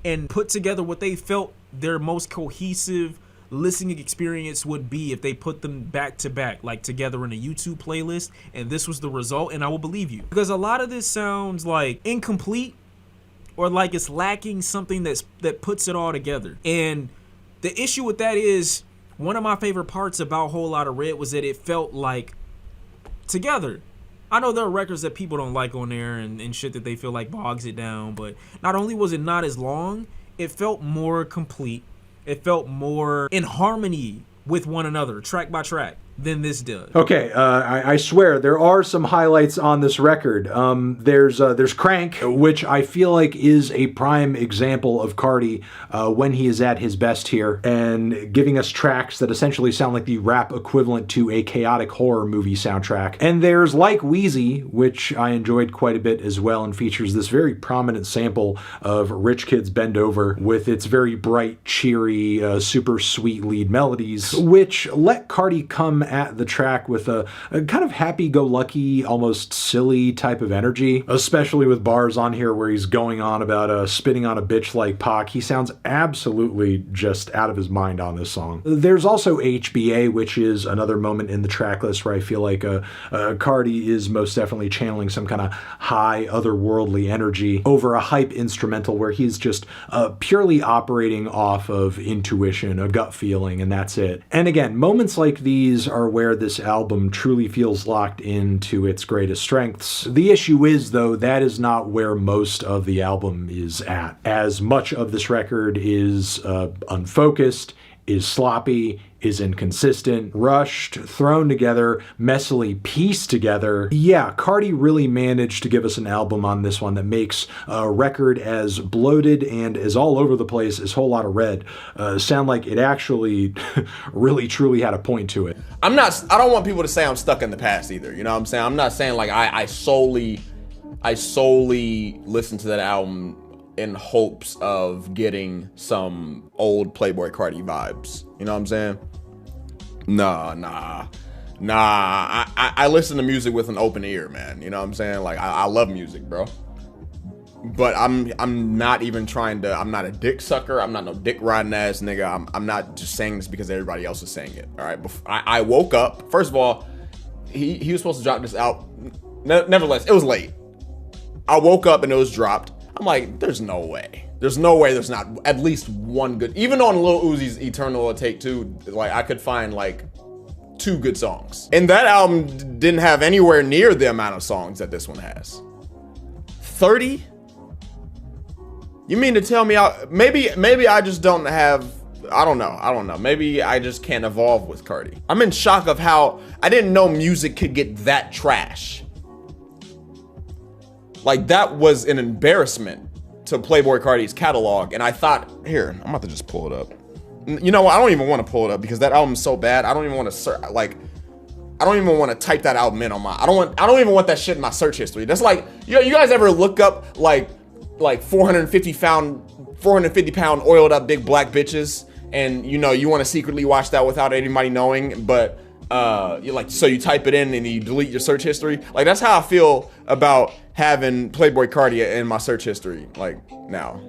and put together what they felt their most cohesive listening experience would be if they put them back to back, like together in a YouTube playlist, and this was the result, and I will believe you. Because a lot of this sounds like incomplete or like it's lacking something that puts it all together. And the issue with that is, one of my favorite parts about Whole Lotta Red was that it felt like together. I know there are records that people don't like on there and shit that they feel like bogs it down, but not only was it not as long, it felt more complete. It felt more in harmony with one another, track by track, than this does. Okay, I swear there are some highlights on this record. There's Crank, which I feel like is a prime example of Carti when he is at his best here, and giving us tracks that essentially sound like the rap equivalent to a chaotic horror movie soundtrack. And there's Like Wheezy, which I enjoyed quite a bit as well, and features this very prominent sample of Rich Kids Bend Over with its very bright, cheery, super sweet lead melodies, which let Carti come at the track with a kind of happy-go-lucky, almost silly type of energy, especially with bars on here where he's going on about spitting on a bitch like Pac. He sounds absolutely just out of his mind on this song. There's also HBA, which is another moment in the track list where I feel like Carti is most definitely channeling some kind of high, otherworldly energy over a hype instrumental where he's just purely operating off of intuition, a gut feeling, and that's it. And again, moments like these are where this album truly feels locked into its greatest strengths. The issue is, though, that is not where most of the album is at. As much of this record is unfocused, is sloppy, is inconsistent, rushed, thrown together, messily pieced together. Yeah, Carti really managed to give us an album on this one that makes a record as bloated and as all over the place as Whole Lotta Red sound like it actually really truly had a point to it. I don't want people to say I'm stuck in the past either. You know what I'm saying? I'm not saying like I solely listen to that album in hopes of getting some old Playboi Carti vibes. You know what I'm saying? Nah. I listen to music with an open ear, man. You know what I'm saying? Like I love music, bro. But I'm not even trying to. I'm not a dick sucker. I'm not no dick riding ass nigga. I'm not just saying this because everybody else is saying it. All right. I woke up. First of all, he was supposed to drop this out. Nevertheless, it was late. I woke up and it was dropped. I'm like, there's no way. There's no way there's not at least one good. Even on Lil Uzi's Eternal Take Two, like I could find like 2 good songs. And that album didn't have anywhere near the amount of songs that this one has. 30? You mean to tell me maybe I just don't have, I don't know. Maybe I just can't evolve with Carti. I'm in shock of how I didn't know music could get that trash. Like that was an embarrassment to Playboi Carti's catalog, and I thought, here, I'm about to just pull it up. You know what? I don't even want to pull it up because that album's so bad. I don't even want to I don't even want to type that album in on my. I don't even want that shit in my search history. That's like, you guys ever look up like 450 pound oiled up big black bitches, and you want to secretly watch that without anybody knowing, but you type it in and you delete your search history. Like that's how I feel about having Playboi Carti in my search history. Like now,